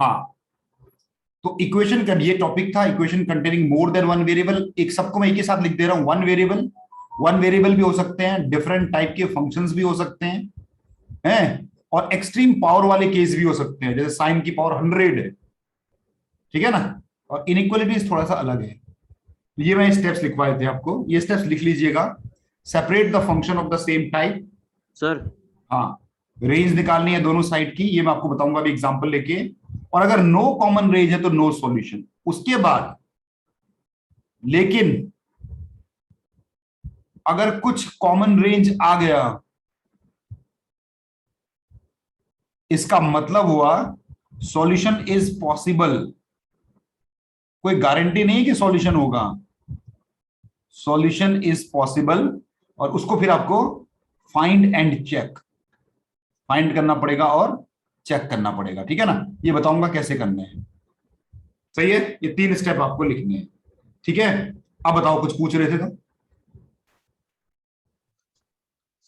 हाँ, तो इक्वेशन का ये टॉपिक था, equation containing more than one variable. एक सबको मैं एक ही साथ लिख दे रहा हूं, वन वेरिएबल भी हो सकते हैं, डिफरेंट टाइप के फंक्शंस भी हो सकते हैं, और एक्सट्रीम पावर वाले केस भी हो सकते हैं, जैसे साइन की पावर 100 है, ठीक है ना। और इनइक्वालिटीज थोड़ा सा अलग है। ये मैं स्टेप्स लिखवाए थे आपको, ये स्टेप्स लिख लीजिएगा। Separate the function of the same type. Sir. हाँ, रेंज निकालनी है दोनों साइड की, ये मैं आपको बताऊंगा अभी एग्जांपल लेके। और अगर नो कॉमन रेंज है तो नो सॉल्यूशन। उसके बाद लेकिन अगर कुछ कॉमन रेंज आ गया, इसका मतलब हुआ सॉल्यूशन इज पॉसिबल। कोई गारंटी नहीं कि सॉल्यूशन होगा, सॉल्यूशन इज पॉसिबल। और उसको फिर आपको फाइंड एंड चेक, फाइंड करना पड़ेगा और चेक करना पड़ेगा, ठीक है ना। ये बताऊंगा कैसे करने हैं। सही है, ये 3 स्टेप आपको लिखने हैं, ठीक है। अब बताओ, कुछ पूछ रहे थे तो।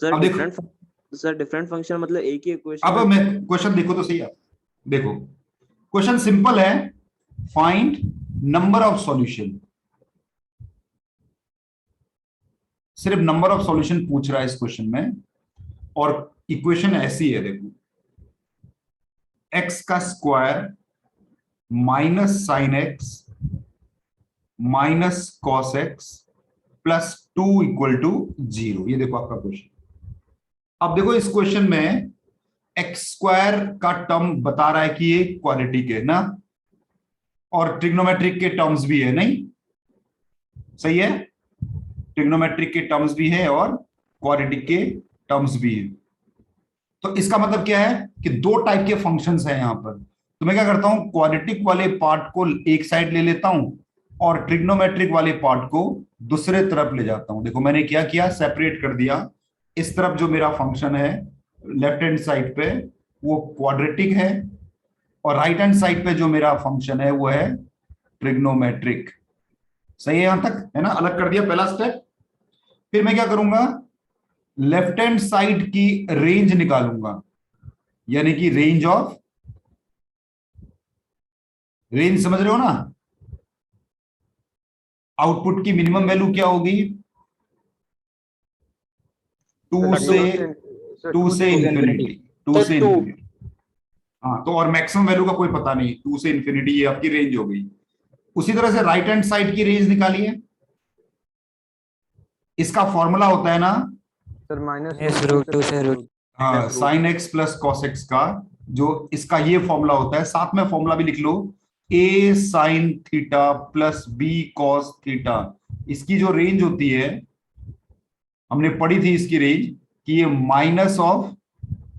सर अब देखो, डिफरेंट सर डिफरेंट फंक्शन मतलब एक ही इक्वेशन अब में। मैं क्वेश्चन देखो तो सही आप। देखो, क्वेश्चन सिंपल है, फाइंड नंबर ऑफ सॉल्यूशन। सिर्फ नंबर ऑफ सॉल्यूशन पूछ रहा है इस क्वेश्चन में। और इक्वेशन ऐसी है, देखो, एक्स का square minus sine x minus cos x plus 2 = 0। ये देखो आपका क्वेश्चन। अब देखो इस क्वेश्चन में एक्स स्क्वायर का टर्म बता रहा है कि ये क्वाड्रेटिक है ना, और ट्रिग्नोमेट्रिक के टर्म्स भी है, नहीं सही है, ट्रिग्नोमेट्रिक के टर्म्स भी है और क्वाड्रेटिक के टर्म्स भी है। तो इसका मतलब क्या है कि 2 टाइप के फंक्शंस हैं यहां पर। तो मैं क्या करता हूं, क्वाड्रेटिक वाले पार्ट को एक साइड ले लेता हूं और ट्रिग्नोमेट्रिक वाले पार्ट को दूसरे तरफ ले जाता हूं। देखो मैंने क्या किया, सेपरेट कर दिया। इस तरफ जो मेरा फंक्शन है लेफ्ट हैंड साइड पे, वो क्वाड्रेटिक है, और राइट हैंड साइड पे जो मेरा फंक्शन है वो है ट्रिग्नोमेट्रिक। सही है, यहां तक है ना, अलग कर दिया पहला स्टेप। फिर मैं क्या करूंगा, लेफ्ट हैंड साइड की रेंज निकालूंगा, यानी कि रेंज समझ रहे हो ना। आउटपुट की मिनिमम वैल्यू क्या होगी, टू सर से सर टू टू से से इन्फिनिटी। इंफिनिटी, टू तो से टू। इंफिनिटी। हाँ, तो और मैक्सिमम वैल्यू का कोई पता नहीं, 2 से इंफिनिटी, ये आपकी रेंज हो गई। उसी तरह से राइट हैंड साइड की रेंज निकालिए। इसका फॉर्मूला होता है ना, sir minus minus root root two two से से रूट। हाँ, root. Sine x plus cos x का जो इसका ये फॉर्मूला होता है, साथ में फॉर्मूला भी लिख लो, A sine theta plus B cos theta. इसकी जो रेंज होती है, हमने पढ़ी थी इसकी रेंज, कि ये minus of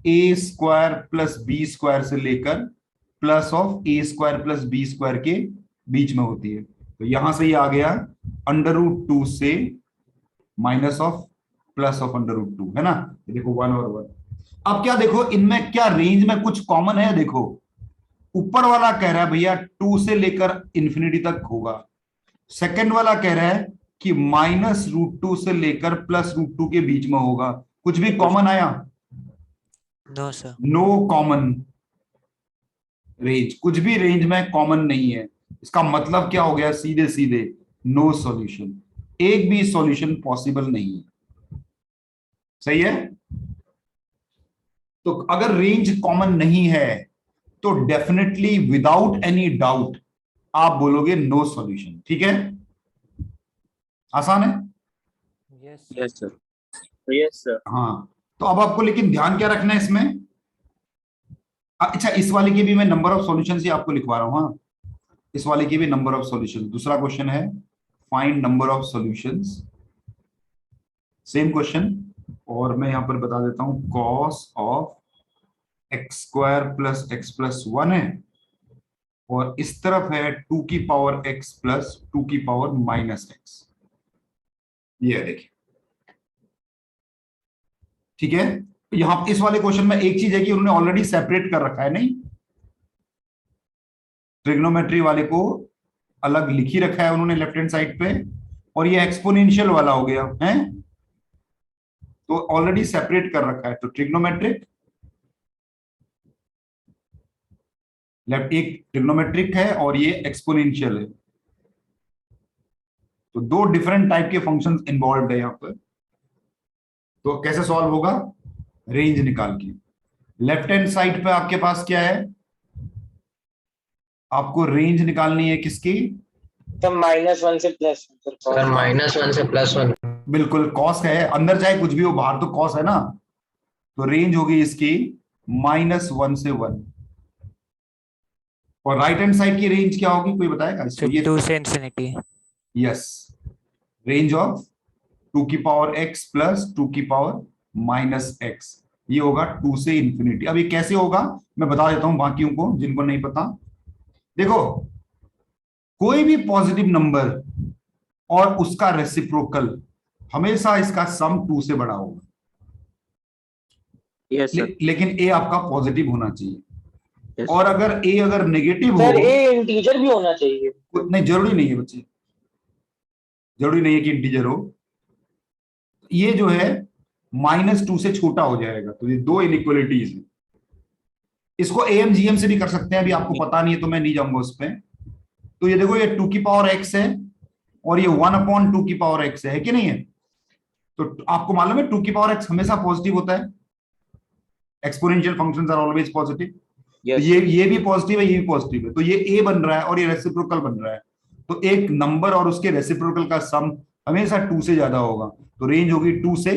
A square plus B square से लेकर plus of A square plus B square के बीच में होती है। तो यहां से ये आ गया √2 से माइनस ऑफ प्लस ऑफ √2, है ना। ये देखो 1 और 1। अब क्या देखो, इनमें क्या रेंज में कुछ कॉमन है, देखो ऊपर वाला कह रहा है भैया 2 से लेकर इंफिनिटी तक होगा, सेकंड वाला कह रहा है कि -√2 से लेकर +√2 के बीच में होगा। कुछ भी कॉमन आया, no sir. No common range, कुछ भी रेंज में कॉमन नहीं है। इसका मतलब क्या हो गया, सीधे सीधे नो सॉल्यूशन, एक भी सॉल्यूशन पॉसिबल नहीं है। सही है। तो अगर रेंज कॉमन नहीं है तो डेफिनेटली विदाउट एनी डाउट आप बोलोगे नो सॉल्यूशन, ठीक है, आसान है। Yes. Yes sir. Yes sir. हाँ, तो अब आपको लेकिन ध्यान क्या रखना है इसमें। अच्छा, इस वाले के भी मैं नंबर ऑफ सॉल्यूशन ही आपको लिखवा रहा हूं। हाँ, इस वाले की भी नंबर ऑफ सॉल्यूशन, दूसरा क्वेश्चन है find number of solutions, same question. और मैं यहां पर बता देता हूं, cos of x² plus x plus 1 है, और इस तरफ है 2 की पावर x प्लस 2 की पावर -x। ये है, देखिए, ठीक है। यहां इस वाले क्वेश्चन में एक चीज है कि उन्होंने ऑलरेडी सेपरेट कर रखा है, नहीं, ट्रिग्नोमेट्री वाले को अलग लिख ही रखा है उन्होंने लेफ्ट हैंड साइड पे, और ये एक्सपोनेंशियल वाला हो गया है, तो ऑलरेडी सेपरेट कर रखा है। तो ट्रिग्नोमेट्रिक लेफ्ट एक ट्रिग्नोमेट्रिक है और ये एक्सपोनेंशियल है, तो दो डिफरेंट टाइप के फंक्शंस इन्वॉल्व है यहां पर। तो कैसे सॉल्व होगा? रेंज निकाल के। लेफ्ट हैंड साइड पे आपके पास क्या है? आपको रेंज निकालनी है किसकी? तो -1 से प्लस सर -1 से +1। बिल्कुल, कॉस है, अंदर चाहे कुछ भी हो, बाहर तो कॉस है ना, तो रेंज होगी इसकी -1 से 1। और राइट हैंड साइड की रेंज क्या होगी, कोई बताएगा इसको? So ये 2 से infinity. यस, रेंज ऑफ 2 की पावर x प्लस 2 की पावर -x, ये होगा 2 से इंफिनिटी। अब ये कैसे होगा मैं बता देता हूं बाकियों को जिनको नहीं पता। देखो, कोई भी पॉजिटिव नंबर और उसका रेसिप्रोकल, हमेशा इसका सम 2 से बड़ा होगा। Yes sir. लेकिन a आपका पॉजिटिव होना चाहिए। Yes. और अगर a अगर नेगेटिव हो, सर ए इंटीजर भी होना चाहिए। नहीं जरूरी नहीं है बच्चे, जरूरी नहीं है कि इंटीजर हो। ये जो है -2 से छोटा हो जाएगा, तो ये दो इनइक्वालिटीज हैं। इसको AMGM से भी कर सकते हैं, अभी आपको पता नहीं है तो मैं नहीं जाऊंगा उस पर। तो ये देखो, ये 2 की पावर x है और ये 1/2 की पावर x है कि नहीं है? तो आपको मालूम है 2 की पावर x हमेशा पॉजिटिव होता है, exponential functions are always positive. Yes ये भी पॉजिटिव है, ये भी पॉजिटिव है, तो ये a बन रहा है और ये रेसिप्रोकल बन रहा है। तो एक नंबर और उसके रेसिप्रोकल का सम हमेशा 2 से ज्यादा होगा, तो रेंज होगी 2 से।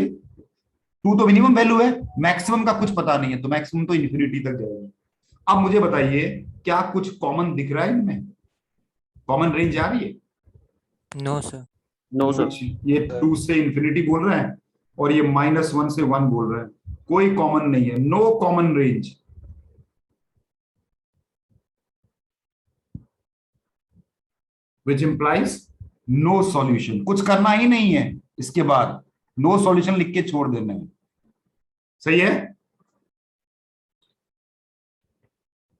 2 तो मिनिमम वैल्यू है, मैक्सिमम का कुछ पता नहीं है, तो मैक्सिमम तो इन्फिनिटी तक जाएगा। अब मुझे बताइए, क्या कुछ कॉमन दिख रहा है इनमें? कॉमन रेंज आ रही है? No sir. No sir. ये 2 से इंफिनिटी बोल रहे हैं और ये -1 से 1 बोल रहे हैं, कोई कॉमन नहीं है, no common range. Which implies no solution। कुछ करना ही नहीं है इसके बाद, नो सॉल्यूशन लिख के छोड़ देना है। सही है?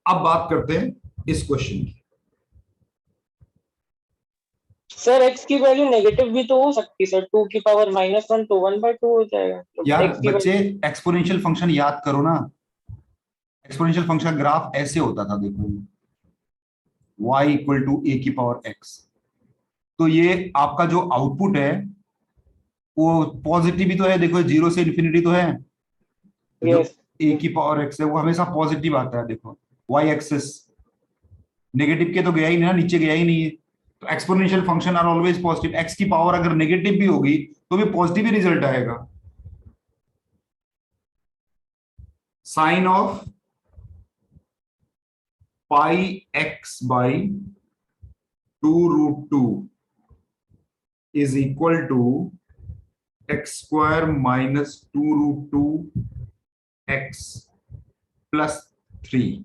अब बात करते हैं इस क्वेश्चन की। सर एक्स की वैल्यू नेगेटिव भी तो हो सकती है सर, 2 की पावर -1 तो 1/2 हो जाएगा। तो यार x की बच्चे, एक्सपोनेंशियल फंक्शन याद करो ना। एक्सपोनेंशियल फंक्शन का ग्राफ ऐसे होता था, देखो, y = a की पावर x। तो ये आपका जो आउटपुट है वो पॉजिटिव ही तो है, देखो 0 से इंफिनिटी तो है, तो जो Yes. a की पावर x है वो हमेशा पॉजिटिव आता है। देखो y एक्सिस नेगेटिव के तो गया ही नहीं ना, नीचे गया ही नहीं है, तो exponential function are always positive. x की पावर अगर नेगेटिव भी होगी तो भी पॉजिटिव ही रिजल्ट आएगा। Sine of πx/2√2 is equal to x² - 2√2x plus 3।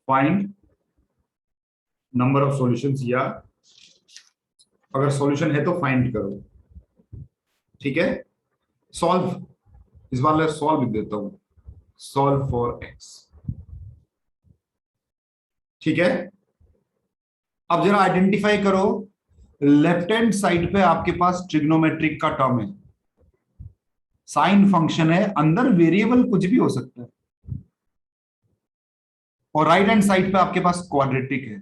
Find number of solutions, या अगर सॉल्यूशन है तो फाइंड करो। ठीक है, सॉल्व, इस बार सॉल्व लिख देता हूं, सॉल्व फॉर x। ठीक है, अब जरा आइडेंटिफाई करो, लेफ्ट हैंड साइड पे आपके पास ट्रिग्नोमेट्रिक का टर्म है, साइन फंक्शन है, अंदर वेरिएबल कुछ भी हो सकता है, और राइट हैंड साइड पे आपके पास क्वाड्रेटिक है।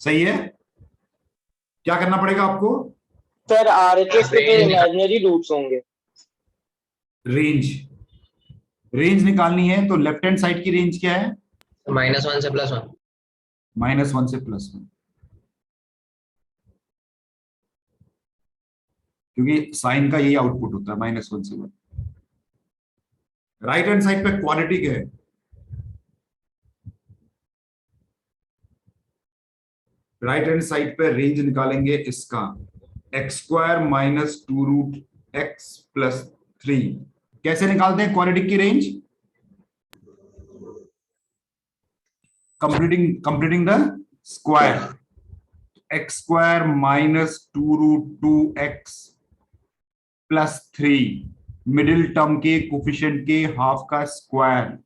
सही है? क्या करना पड़ेगा आपको? सर RHS के तो इमेजिनरी रूट्स होंगे। रेंज निकालनी है, तो लेफ्ट हैंड साइड की रेंज क्या है? -1 से +1। -1 से +1, क्योंकि साइन का यही आउटपुट होता है, -1 से 1। राइट हैंड साइड पे क्वाड्रेटिक है, राइट हैंड साइड पे रेंज निकालेंगे इसका x² - 2√x plus 3। कैसे निकालते हैं क्वाड्रेटिक की range? Completing the square, x² - 2√2x plus 3, middle term के कोफिशिएंट के हाफ का स्क्वायर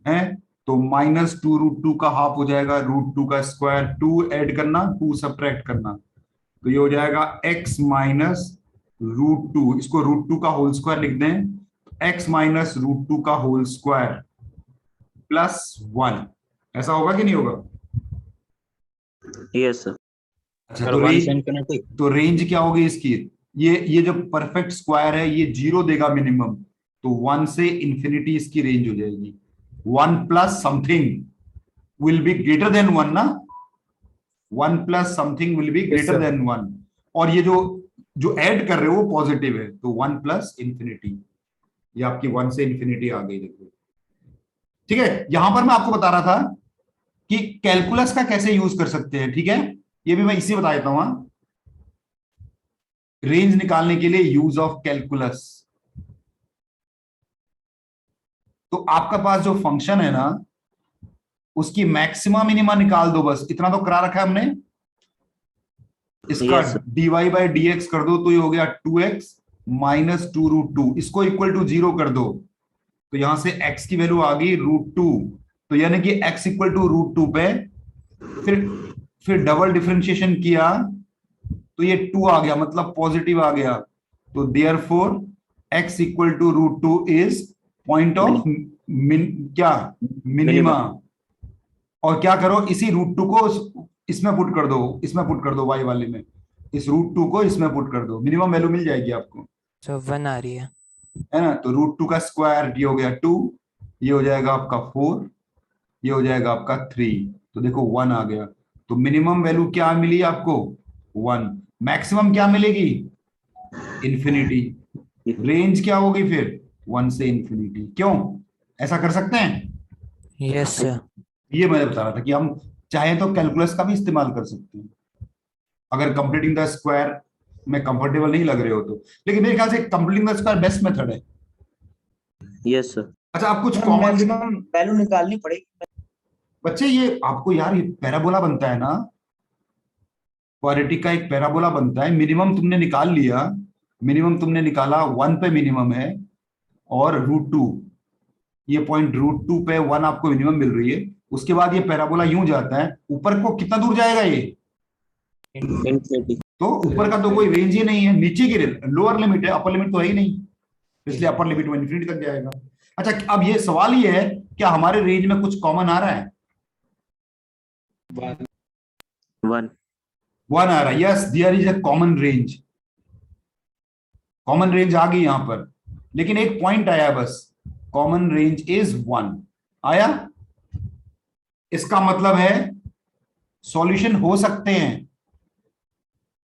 है, तो -2√2 का हाफ हो जाएगा √2 का स्क्वायर, 2 ऐड करना, 2 सब्ट्रैक्ट करना, तो ये हो जाएगा x - √2, इसको √2 का होल स्क्वायर लिख दें, x माइनस रूट टू का होल स्क्वायर प्लस 1, ऐसा होगा कि नहीं होगा? Yes sir. अच्छा, तो रेंज क्या होगी इसकी? ये जो परफेक्ट स्क्वायर है ये 0 देगा मिनिमम, तो 1 से इंफिनिटी इसकी रेंज हो जाएगी। 1 plus something will be greater than 1 ना, 1 plus something will be greater than 1, और ये जो जो ऐड कर रहे हो वो पॉजिटिव है, तो 1 प्लस इंफिनिटी, ये आपकी 1 से इंफिनिटी आ गई। देखो ठीक है, यहां पर मैं आपको बता रहा था कि कैलकुलस का कैसे यूज कर सकते हैं, ठीक है, ये भी मैं इसी बता देता हूं। रेंज निकालने के लिए यूज ऑफ कैलकुलस, तो आपका पास जो फंक्शन है ना उसकी मैक्सिमा मिनिमा निकाल दो, बस इतना तो करा रखा है हमने। इसका Yes, sir. dy by D x कर दो तो ये हो गया 2x माइनस 2√2, इसको इक्वल टू 0 कर दो, तो यहां से x की वैल्यू आ गई √2, तो यानी कि x इक्वल टू √2 पे फिर डबल डिफरेंशिएशन किया तो ये 2 आ गया, मतलब पॉजिटिव आ गया, तो therefore x equal to √2 is point of क्या मिनिमा। और क्या करो, इसी √2 को इसमें पुट कर दो, इसमें पुट कर दो y वाले में, इस √2 को इसमें पुट कर दो, मिनिमम वैल्यू मिल जाएगी आपको, सो 1 आ रही है। है ना। तो √2 का स्क्वायर ये हो गया 2, ये हो जाएगा आपका 4, ये हो जाएगा आपका 3, तो देखो 1 आ गया। तो मिनिमम वैल्यू क्या मिली आपको? 1। मैक्सिमम क्या मिलेगी? इंफिनिटी। रेंज क्या होगी फिर? 1 से इंफिनिटी। क्यों ऐसा कर सकते हैं? Yes sir. ये मैं बता रहा था कि हम चाहे तो कैलकुलस का भी इस्तेमाल कर सकते हैं अगर कंप्लीटिंग द स्क्वायर में कंफर्टेबल नहीं लग रहे हो तो, लेकिन मेरे ख्याल से completing the square best method है। Yes sir. अच्छा, आप कुछ कॉमन मैक्सिमम वैल्यू निकालनी पड़ेगी। बच्चे, ये आपको यार ये पैराबोला बनता है ना, क्वाड्रेटिक का एक पैराबोला बनता है, मिनिमम तुमने निकाल लिया, मिनिमम तुमने निकाला 1 पे मिनिमम है, और √2, ये पॉइंट √2 पे 1 आपको मिनिमम मिल रही है, उसके बाद ये पैराबोला यूं जाता है ऊपर को, कितना दूर जाएगा ये? इंफिनिटी। तो ऊपर का तो कोई रेंज ही नहीं है, नीचे की लोअर लिमिट है, अपर लिमिट तो है ही नहीं, इसलिए अपर लिमिट वो इंफिनिटी तक जाएगा। अच्छा, अब ये सवाल ये है क्या हमारे रेंज में कुछ कॉमन आ रहा है? 1। 1 आ रहा है। Yes, there is a common range, common range आ गई यहां पर, लेकिन एक पॉइंट आया बस, कॉमन रेंज इज 1 आया। इसका मतलब है सॉल्यूशन हो सकते हैं।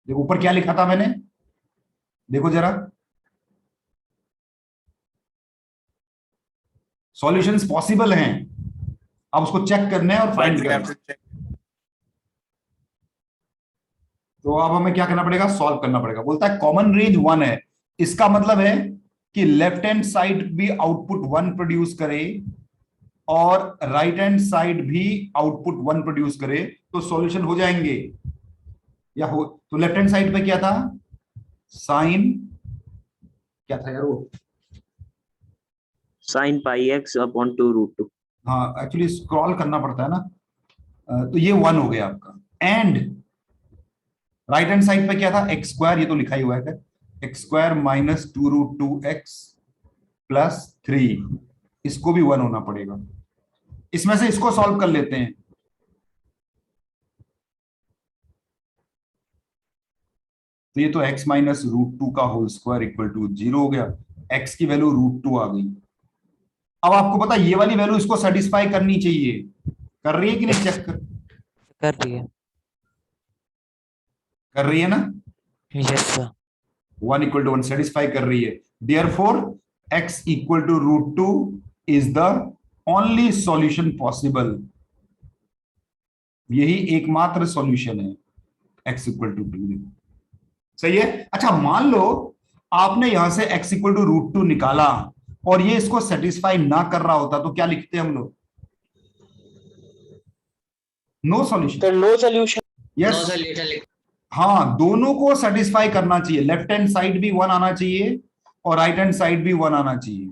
देखो ऊपर क्या लिखा था मैंने, देखो जरा, सॉल्यूशंस पॉसिबल हैं, अब उसको चेक करना है और फाइंड करना है। तो अब हमें क्या करना पड़ेगा? सॉल्व करना पड़ेगा। बोलता है कॉमन रेंज 1 है, इसका मतलब है कि लेफ्ट हैंड साइड भी आउटपुट 1 प्रोड्यूस करे और राइट हैंड साइड भी आउटपुट 1 प्रोड्यूस करे, तो सॉल्यूशन हो जाएंगे या हो। तो लेफ्ट हैंड साइड पे क्या था? साइन क्या था यार वो? sin pi x upon 2√2। हाँ, एक्चुअली स्क्रॉल करना पड़ता है ना। तो ये 1 हो गया आपका, एंड राइट हैंड साइड पे क्या था? एक्स स्क्वायर, ये तो लिखा ही हुआ है, x square minus 2√2x plus 3, इसको भी 1 होना पड़ेगा। इसमें से इसको सॉल्व कर लेते हैं। तो ये तो x माइनस √2 का होल स्क्वायर इक्वल टू 0 हो गया, x की वैल्यू √2 आ गई। अब आपको पता ये वाली वैल्यू इसको सेटिस्फाई करनी चाहिए, कर रही है कि नहीं? चेक कर रही है। कर रही है ना? Yes sir. 1 equal to 1 satisfy कर रही है, therefore x equal to √2 is the only solution possible, यही एकमात्र सॉल्यूशन है x इक्वल टू 2। सही है। अच्छा, मान लो आपने यहां से x इक्वल टू √2 निकाला और ये इसको सेटिस्फाई ना कर रहा होता, तो क्या लिखते हैं हम लोग? No solution. तो no solution. No yes, solution. हाँ, दोनों को सेटिस्फाई करना चाहिए, लेफ्ट हैंड साइड भी 1 आना चाहिए और राइट हैंड साइड भी 1 आना चाहिए।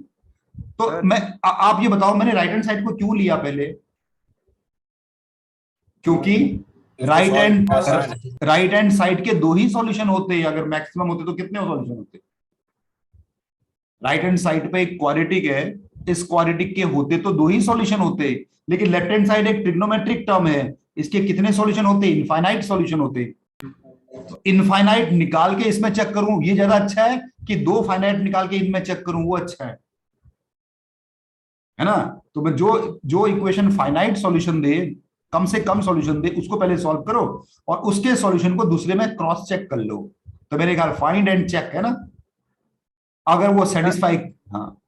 तो मैं आप ये बताओ, मैंने राइट हैंड साइड को क्यों लिया पहले? क्योंकि राइट हैंड साइड के 2 ही सॉल्यूशन होते हैं, अगर मैक्सिमम होते तो कितने सॉल्यूशन होते? राइट हैंड साइड पे एक क्वाड्रेटिक है, इस क्वाड्रेटिक के होते तो दो ही सॉल्यूशन होते, लेकिन लेफ्ट हैंड साइड एक ट्रिग्नोमेट्रिक टर्म है, इसके कितने सॉल्यूशन होते? इनफाइनाइट सॉल्यूशन होते। तो इनफाइनाइट निकाल के इसमें चेक करूं ये ज्यादा अच्छा है कि दो फाइनाइट निकाल के इनमें चेक करूं वो अच्छा है ना? तो मैं जो जो इक्वेशन फाइनाइट सॉल्यूशन दे, कम से कम सॉल्यूशन दे, उसको पहले सॉल्व करो और उसके सॉल्यूशन को दूसरे में क्रॉस चेक कर लो। तो मेरे ख्याल फाइंड एंड चेक है ना, अगर वो सेटिस्फाई। हाँ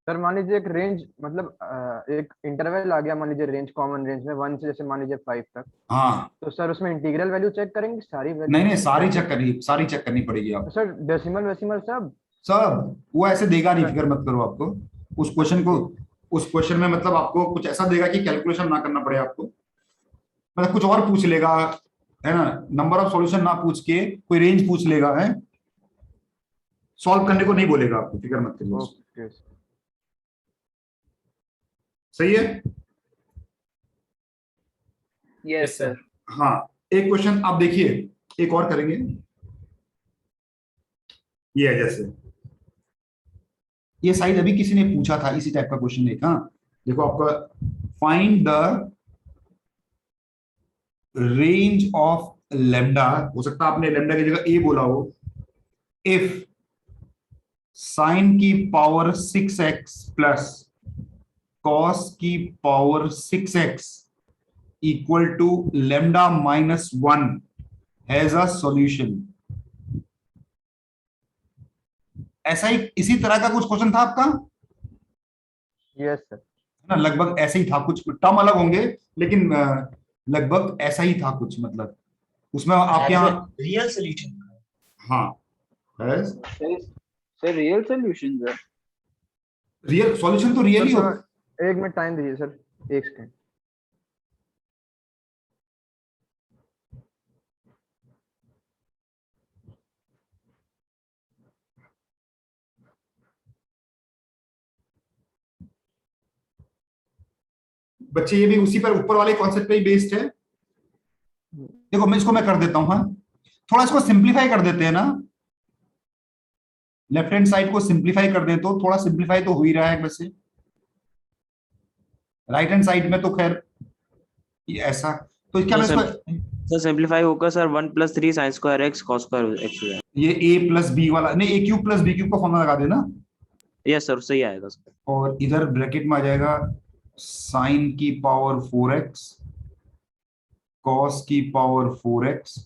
सर मान लीजिए एक रेंज मतलब एक इंटरवल आ गया, मान लीजिए रेंज कॉमन रेंज में 1 से जैसे मान लीजिए 5 तक, हाँ, तो सर उसमें इंटीग्रल वैल्यू चेक करेंगे सारी वैल्यू? नहीं नहीं, सारी चेक करनी पड़ेगी आप। सर डेसिमल वेसिमल सब? सब वो ऐसे देगा नहीं, फिक्र मत करो आपको। उस क्वेश्चन में मतलब आपको कुछ ऐसा देगा कि कैलकुलेशन ना करना पड़े आपको, मतलब कुछ और पूछ लेगा, है ना? नंबर ऑफ सॉल्यूशन ना पूछ के कोई रेंज पूछ लेगा, है, सॉल्व करने को नहीं बोलेगा आपको, फिक्र मत करिए। ओके सही है? Yes sir. हाँ, एक क्वेश्चन आप देखिए, एक और करेंगे। ये है जैसे ये साइड अभी किसी ने पूछा था इसी टाइप का क्वेश्चन एक। हाँ देखो, आपका find the range of lambda, हो सकता है आपने लेमडा की जगह ए बोला हो, इफ साइन की पावर 6x प्लस कॉस की power 6x equal to lambda minus 1 has a solution. ऐसा ही इसी तरह का कुछ क्वेश्चन था आपका यस सर। ना, लगभग ऐसे ही था, कुछ टर्म अलग होंगे लेकिन लगभग ऐसा ही था कुछ, मतलब उसमें आपके यहाँ रियल सॉल्यूशन। हाँ has sir real solution sir. Real solution तो रियल ही सर होता। एक मिनट टाइम दीजिए सर, एक सेकंड। बच्चे ये भी उसी पर ऊपर वाले कॉन्सेप्ट पे ही बेस्ड है। देखो मैं इसको कर देता हूं। हाँ थोड़ा इसको सिंप्लीफाई कर देते हैं ना, लेफ्ट हैंड साइड को सिंप्लीफाई कर दें तो थोड़ा सिंप्लीफाई तो हो ही रहा है वैसे। राइट हैंड साइड में तो खैर ये ऐसा, तो क्या मैं इसको सर सिंपलीफाई होगा sir 1 + 3 sin square x cos square x हो जाएगा। ये a प्लस बी वाला नहीं, a cube plus B cube का फॉर्मूला लगा देना, यस सर सही आएगा सर। और इधर ब्रैकेट में आ जाएगा साइन की पावर 4x कॉस की power 4x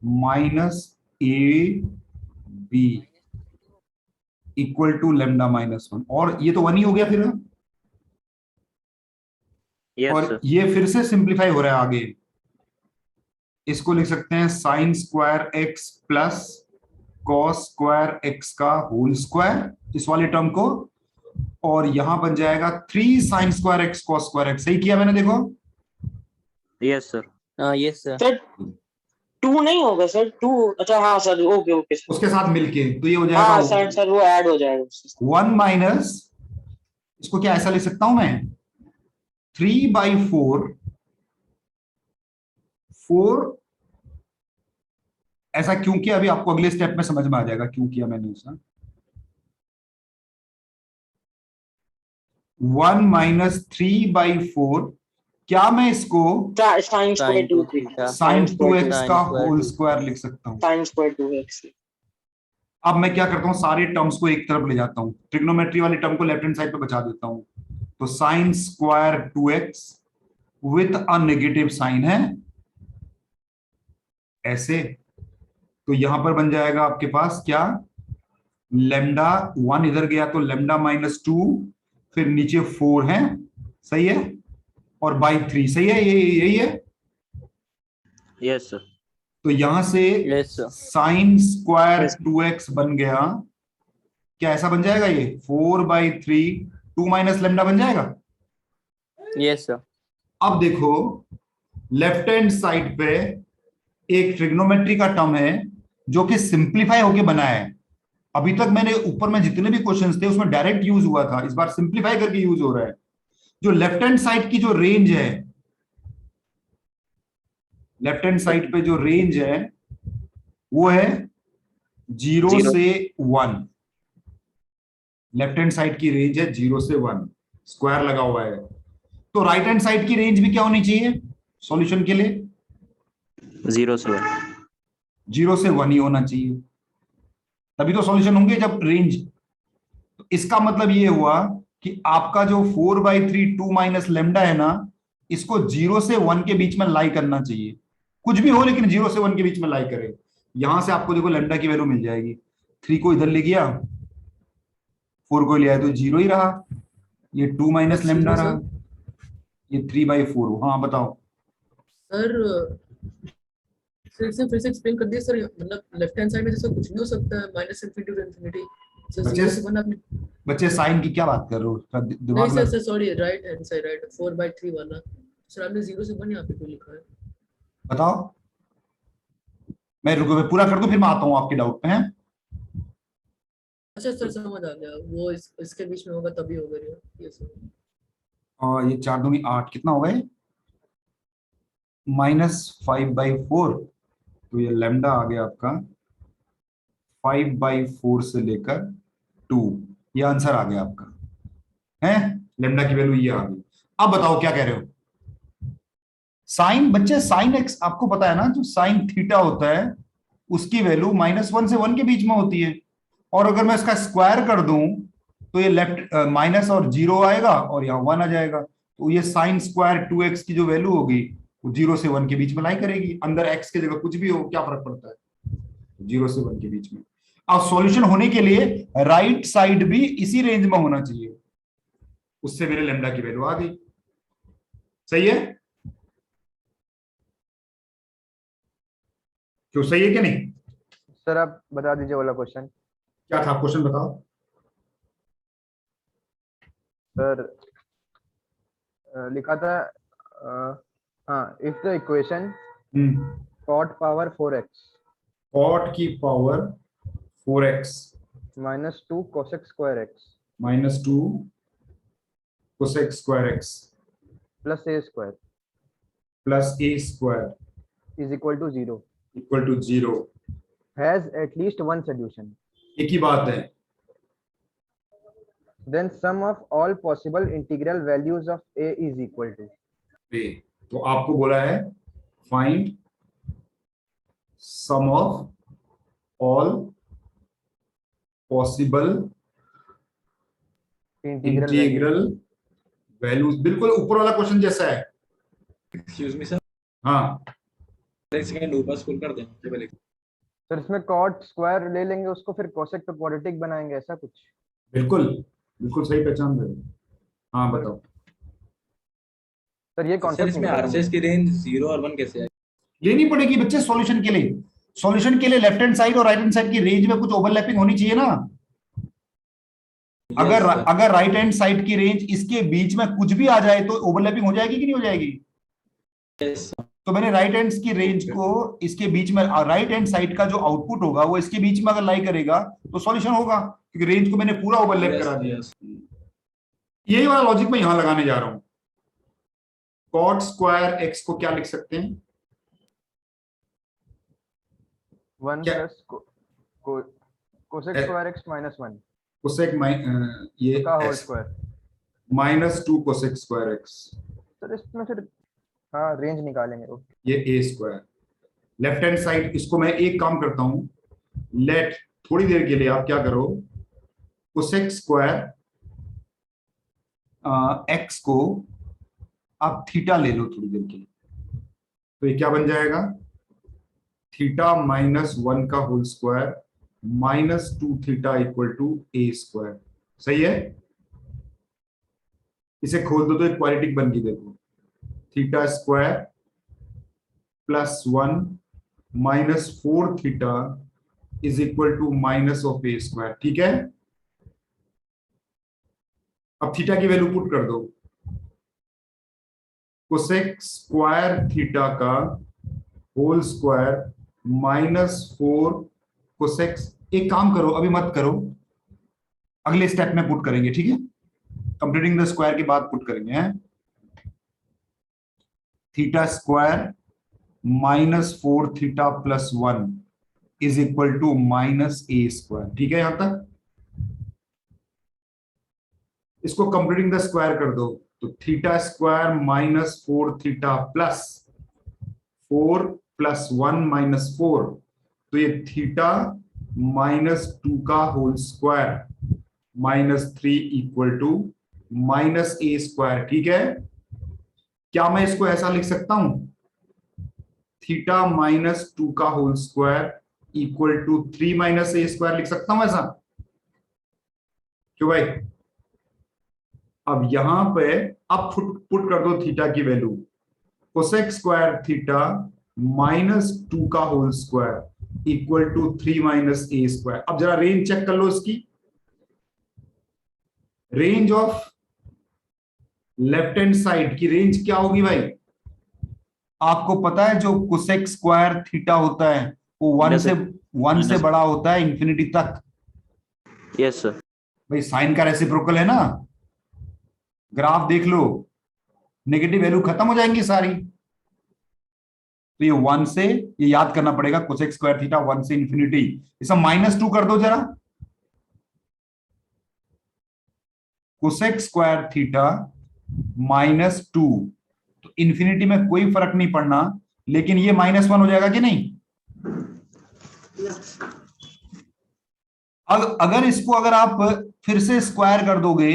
minus a b equal to lambda minus 1, और ये तो 1 ही हो गया फिर। यस और सर। ये फिर से सिंप्लीफाई हो रहा है आगे, इसको लिख सकते हैं sine square x plus cos square x का होल स्क्वायर, इस वाले टर्म को, और यहां बन जाएगा 3 sine square x cos square x। सही किया मैंने? देखो yes sir. Yes sir. Sir 2 नहीं होगा सर, 2 अच्छा हाँ सर, ओके ओके सर। उसके साथ मिलके तो ये हो हाँ जाएगा सर सर वो ऐड हो जाएगा उससे। 1 माइनस, इसको क्या ऐसा लिख सकता हूं मैं, 3/4 4, ऐसा क्यों किया अभी आपको अगले स्टेप में समझ में आ जाएगा क्यों किया मैंने ऐसा। 1 माइनस 3/4, क्या मैं इसको साइन स्क्वायर 2 साइन 2x का होल स्क्वायर लिख सकता हूं? Sign square 2x। अब मैं क्या करता हूं, सारे टर्म्स को एक तरफ ले जाता हूं, ट्रिग्नोमेट्री वाली टर्म को लेफ्ट हैंड साइड पे बचा देता हूं, तो sine square 2x with a negative sign है ऐसे, तो यहां पर बन जाएगा आपके पास क्या, लेमडा 1 इधर गया तो लेमडा माइनस 2, फिर नीचे 4 है, सही है, और बाई 3, सही है, ये यही है। Yes sir. तो यहां से yes sir. Sign square 2x बन गया, क्या ऐसा बन जाएगा ये 4/3 2 माइनस लेमडा बन जाएगा। Yes sir. अब देखो लेफ्ट हैंड साइड पे एक ट्रिग्नोमेट्री का टर्म है जो कि सिंप्लीफाई होके बना है। अभी तक मैंने ऊपर में जितने भी क्वेश्चंस थे उसमें डायरेक्ट यूज हुआ था, इस बार सिंप्लीफाई करके यूज हो रहा है। जो लेफ्ट हैंड साइड की जो रेंज है, लेफ्ट हैंड साइड पे जो रेंज है वो है 0 से 1, लेफ्ट हैंड साइड की रेंज है 0 से 1, स्क्वायर लगा हुआ है, तो राइट हैंड साइड की रेंज भी क्या होनी चाहिए सॉल्यूशन के लिए? 0 से 1। 0 से 1 ही होना चाहिए, तभी तो सॉल्यूशन होंगे जब रेंज। तो इसका मतलब ये हुआ कि आपका जो 4/3 2 माइनस लेमडा है ना, इसको 0 से 1 के बीच में लाई करना चाहिए, कुछ भी हो लेकिन 0 से 1 के बीच में लाई करे। यहां से आपको देखो लेमडा की वैल्यू मिल जाएगी। 3 को इधर ले गया, 4 को ले आया तो 0 ही रहा, ये 2 माइनस लेमडा रहा, ये 3/4। हाँ बताओ। सर फिर से एक्सप्लेन कर दिया सर, मतलब लेफ्ट हैंड साइड में जैसा कुछ नहीं हो सकता है, minus infinity to infinity. Sir बच्चे- 0 से 1 आपने बच्चे साइन की क्या बात कर रहे हो? नहीं दिमाग सर में sir sorry, right hand side, right 4/3 वाला सर, आपने 0 से 1 यहाँ पे क्यों लिखा है? बताओ। मैं रुको, मैं पूरा कर दूं फिर मैं आता हूं आपके डाउट पे। हैं अच्छा सर समझ आ गया, वो इसके बीच में होगा तभी होगा ये सर। और ये 4 दूनी 8, कितना हो गए? -5/4, तो ये लेमडा आ गया आपका 5/4 से लेकर 2, ये आंसर आ गया आपका है। लेमडा की वैल्यू ये आ गई। अब बताओ क्या कह रहे हो? साइन, बच्चे साइन एक्स आपको पता है ना, जो साइन थीटा होता है उसकी वैल्यू -1 से 1 के बीच में होती है, और अगर मैं इसका स्क्वायर कर दूं तो ये लेफ्ट माइनस और 0 आएगा और यहाँ 1 आ जाएगा, तो ये साइन स्क्वायर 2x की जो वैल्यू होगी वो 0 से 1 के बीच में लाई करेगी। अंदर x की जगह कुछ भी हो, क्या फर्क पड़ता है, 0 से 1 के बीच में। अब सॉल्यूशन होने के लिए राइट साइड भी इसी रेंज में होना चाहिए, उससे मेरे लेमडा की वैल्यू आ गई। सही है? क्यों सही है कि नहीं? सर आप बता दीजिए वाला क्वेश्चन। क्या था क्वेश्चन, बताओ। सर लिखा था हाँ, if the equation cot power 4x cot की power 4x -2 cosec square x -2 cosec square x प्लस a square plus a square is equal to 0 0 has at least one solution, एक ही बात है। then sum of all possible integral values of a is equal to। तो आपको बोला है find sum of all possible integral values. बिल्कुल ऊपर वाला क्वेश्चन जैसा है। एक्सक्यूज मी सर, हाँ एक सेकंड ऊपर स्क्रॉल कर दें पहले। सर इसमें cot स्क्वायर ले लेंगे, उसको फिर cosec पे क्वाड्रेटिक बनाएंगे, ऐसा कुछ? बिल्कुल बिल्कुल सही पहचान रहे हो। हाँ बताओ। सर ये सर कॉन्सेप्ट इसमें आरसीएस की रेंज 0 और 1 कैसे है? लेनी पड़ेगी बच्चे सॉल्यूशन के लिए। सॉल्यूशन के लिए लेफ्ट हैंड साइड और राइट हैंड साइड की रेंज में कुछ ओवरलैपिंग होनी चाहिए ना। अगर राइट हैंड साइड की रेंज इसके बीच में कुछ भी आ जाए तो ओवरलैपिंग हो जाएगी कि नहीं हो जाएगी? यस तो मैंने राइट हैंड की रेंज को इसके बीच में, राइट हैंड साइड का जो आउटपुट होगा वो इसके बीच में अगर लाई करेगा तो सॉल्यूशन होगा, क्योंकि रेंज को मैंने पूरा ओवरलैप करा दिया। यही वाला लॉजिक मैं यहां लगाने जा रहा हूं। cot स्क्वायर x को क्या लिख सकते हैं? 1 क्या? Plus cosec square x -1 cosec ये का whole x square. -2 cosec square x, sir इसमें फिर हाँ रेंज निकालेंगे। ओके ये a square. Left hand side, इसको मैं एक काम करता हूं, लेट थोड़ी देर के लिए आप क्या करो, cosec स्क्वायर x को आप थीटा ले लो थोड़ी देर के लिए, तो ये क्या बन जाएगा? थीटा -1 का whole square -2 theta equal to a square. सही है? इसे खोल दो तो एक क्वाड्रेटिक बन गई। देखो, theta square +1 -4 theta is equal to minus of a square. ठीक है? अब थीटा की वैल्यू पुट कर दो। कोसेक स्क्वायर थीटा का होल स्क्वायर -4 कोसेक। एक काम करो, अभी मत करो, अगले स्टेप में पुट करेंगे। ठीक है? कंप्लीटिंग द स्क्वायर के बाद पुट करेंगे। हैं? Theta square -4 theta +1 is equal to -a square. ठीक है यहां तक? इसको कंप्लीटिंग द स्क्वायर कर दो, तो theta square minus 4 theta plus 4 plus 1 minus 4, तो ये थीटा माइनस 2 का whole square minus 3 equal to minus a square. ठीक है, क्या मैं इसको ऐसा लिख सकता हूं, थीटा माइनस 2 का whole square equal to 3 minus a square लिख सकता हूं ऐसा? क्यों भाई? अब यहां पे अब पुट कर दो थीटा की value, cosec square theta minus 2 का whole square equal to 3 minus a square. अब जरा रेंज चेक कर लो इसकी, range of left hand side की रेंज क्या होगी भाई? आपको पता है जो कोसेक स्क्वायर थीटा होता है वो वन से बड़ा होता है इंफिनिटी तक। Yes sir. भाई साइन का रेसिप्रोकल है ना, ग्राफ देख लो, नेगेटिव वैल्यू खत्म हो जाएंगी सारी। तो ये 1 से, ये याद करना पड़ेगा, कोसेक स्क्वायर थीटा 1 से इंफिनिटी, इसे -2 कर दो जरा, कोसेक स्क्वायर थीटा -2, तो इंफिनिटी में कोई फर्क नहीं पड़ना, लेकिन ये -1 हो जाएगा कि नहीं? अगर इसको अगर आप फिर से स्क्वायर कर दोगे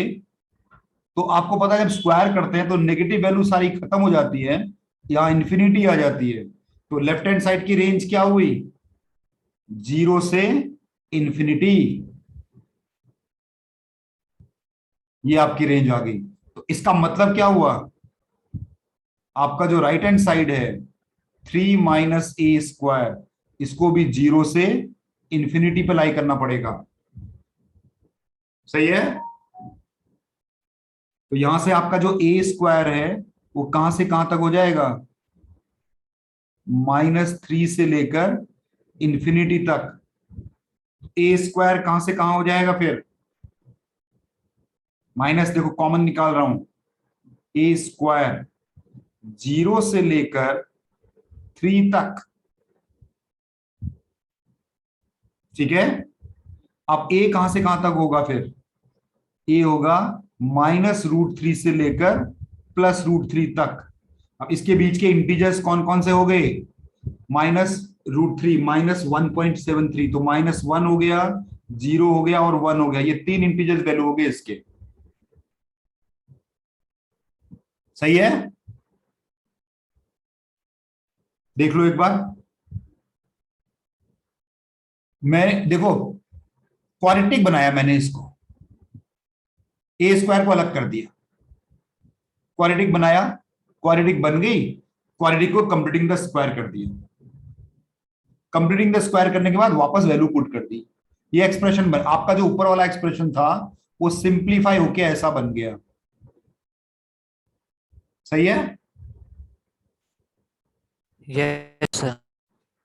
तो आपको पता है जब स्क्वायर करते हैं तो नेगेटिव वैल्यू सारी खत्म हो जाती है, यहां इंफिनिटी आ जाती है। तो लेफ्ट हैंड साइड की रेंज क्या हुई? 0 से इंफिनिटी, ये आपकी रेंज आ गई। तो इसका मतलब क्या हुआ, आपका जो राइट हैंड साइड है 3 माइनस ए स्क्वायर, इसको भी 0 से इंफिनिटी पे लाई करना पड़ेगा। सही है? तो यहां से आपका जो ए स्क्वायर है वो कहां से कहां तक हो जाएगा? -3 से लेकर इंफिनिटी तक। ए स्क्वायर कहां से कहां हो जाएगा फिर? माइनस, देखो कॉमन निकाल रहा हूं, ए स्क्वायर 0 से लेकर 3 तक। ठीक है, अब ए कहां से कहां तक होगा फिर? ए होगा -√3 से लेकर +√3 तक। अब इसके बीच के इंटीजर्स कौन कौन से हो गए? -√3 -1.73, तो -1 हो गया, 0 हो गया और 1 हो गया, ये 3 इंटीजर्स वैल्यू हो गए इसके। सही है? देख लो एक बार, मैं देखो क्वाड्रेटिक बनाया मैंने इसको, ए स्क्वायर को अलग कर दिया, क्वाड्रेटिक बनाया, क्वाड्रेटिक बन गई, क्वाड्रेटिक को कंप्लीटिंग द स्क्वायर कर दिया, कंप्लीटिंग द स्क्वायर करने के बाद वापस वैल्यू पुट कर दी, ये एक्सप्रेशन बन, आपका जो ऊपर वाला एक्सप्रेशन था वो सिंप्लीफाई होके ऐसा बन गया। सही है? Yes sir.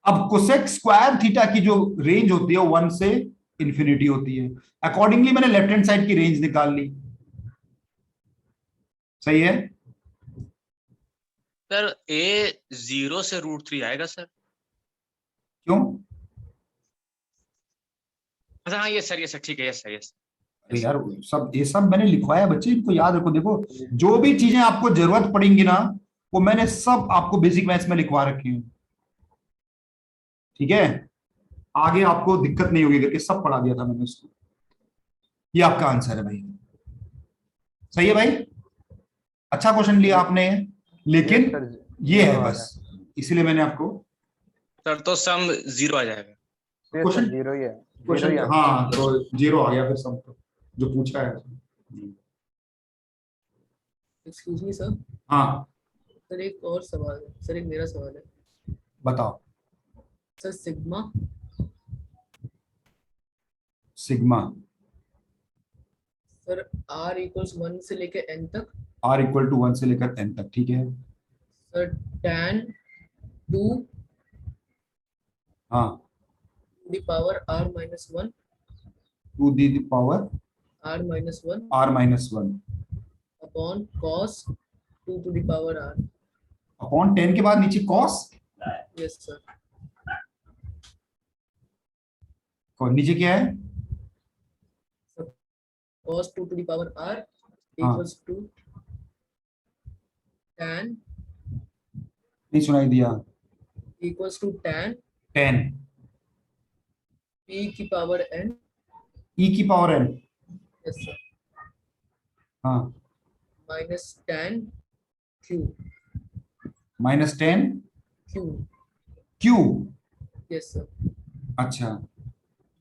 अब कोसेक स्क्वायर थीटा की जो रेंज होती है 1 से इंफिनिटी होती है, अकॉर्डिंगली मैंने लेफ्ट हैंड साइड की रेंज निकाल ली। सही है? सर ए 0 से √3 आएगा सर? क्यों? अच्छा हाँ, ये सर ठीक है, यस सर, यस। अरे यार सब ये सब मैंने लिखवाया बच्चे, इनको याद रखो। देखो जो भी चीजें आपको जरूरत पड़ेंगी ना वो मैंने सब आपको बेसिक मैथ्स में लिखवा रखी हूँ। ठीक है, आगे आपको दिक्कत नहीं होगी करके सब पढ़ा दिया था मैंने उसको। ये आपका आंसर है भाई। सही है भाई, अच्छा क्वेश्चन लिया आपने, लेकिन ये है बस, इसीलिए मैंने आपको सर तो सम 0 आ जाएगा। क्वेश्चन 0 ही है, क्वेश्चन हाँ, तो 0 आ गया फिर सब, तो जो पूछा है। Excuse me sir. हाँ सर एक और सवाल है सर, एक मेरा सवाल है। बताओ। Sir sigma sir r equals 1 से लेके n तक, r इक्वल टू 1 से लेकर n तक। ठीक है सर tan 2 हाँ, to the power r minus 1 to the power r minus 1 r-1 upon cos 2 to the power r। Upon 10 के बाद नीचे cos, यस सर। और नीचे क्या है? cos 2 to the power r हाँ। equals to tan नहीं सुनाई दिया। equals to tan 10 p की पावर n. e की पावर n। Yes sir. हाँ, Minus tan q. Minus 10 q. q। Yes sir. अच्छा,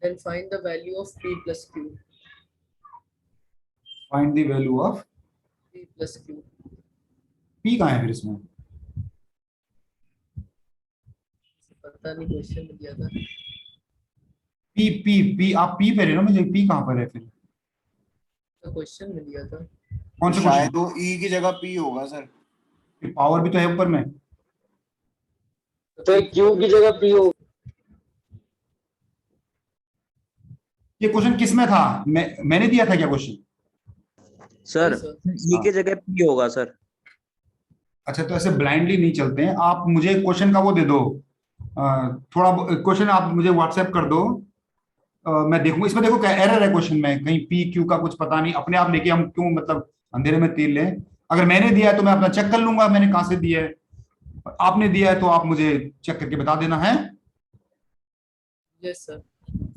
Then find the value of p plus q. Find the value of p plus q. p कहाँ है फिर इसमें? पता नहीं question में दिया था. p p p आप p पे रहे हो ना, मुझे p कहाँ पर है फिर? तो क्वेश्चन में दिया था. कौन सा शायद क्वेश्चन? वो ई की जगह पी होगा सर। पावर भी तो है ऊपर में। तो q की जगह p हो. ये क्वेश्चन किस में था? मैंने दिया था क्या क्वेश्चन? सर नहीं, सर. ई के जगह पी होगा सर. अच्छा, तो ऐसे ब्लाइंडली नहीं चलते हैं। आप मुझे क्वेश्चन का वो दे दो, थोड़ा क्वेश्चन आप मुझे व्हाट्सएप कर दो, मैं देखूंगा। इसमें देखो क्या एरर है क्वेश्चन में, कहीं पी क्यू का कुछ पता नहीं। अपने आप लेके हम क्यों मतलब अंधेरे में तीर लें? अगर मैंने दिया है तो मैं अपना चेक कर लूंगा मैंने कहां से दिया है। आपने दिया है तो आप मुझे चेक करके बता देना है। Yes sir.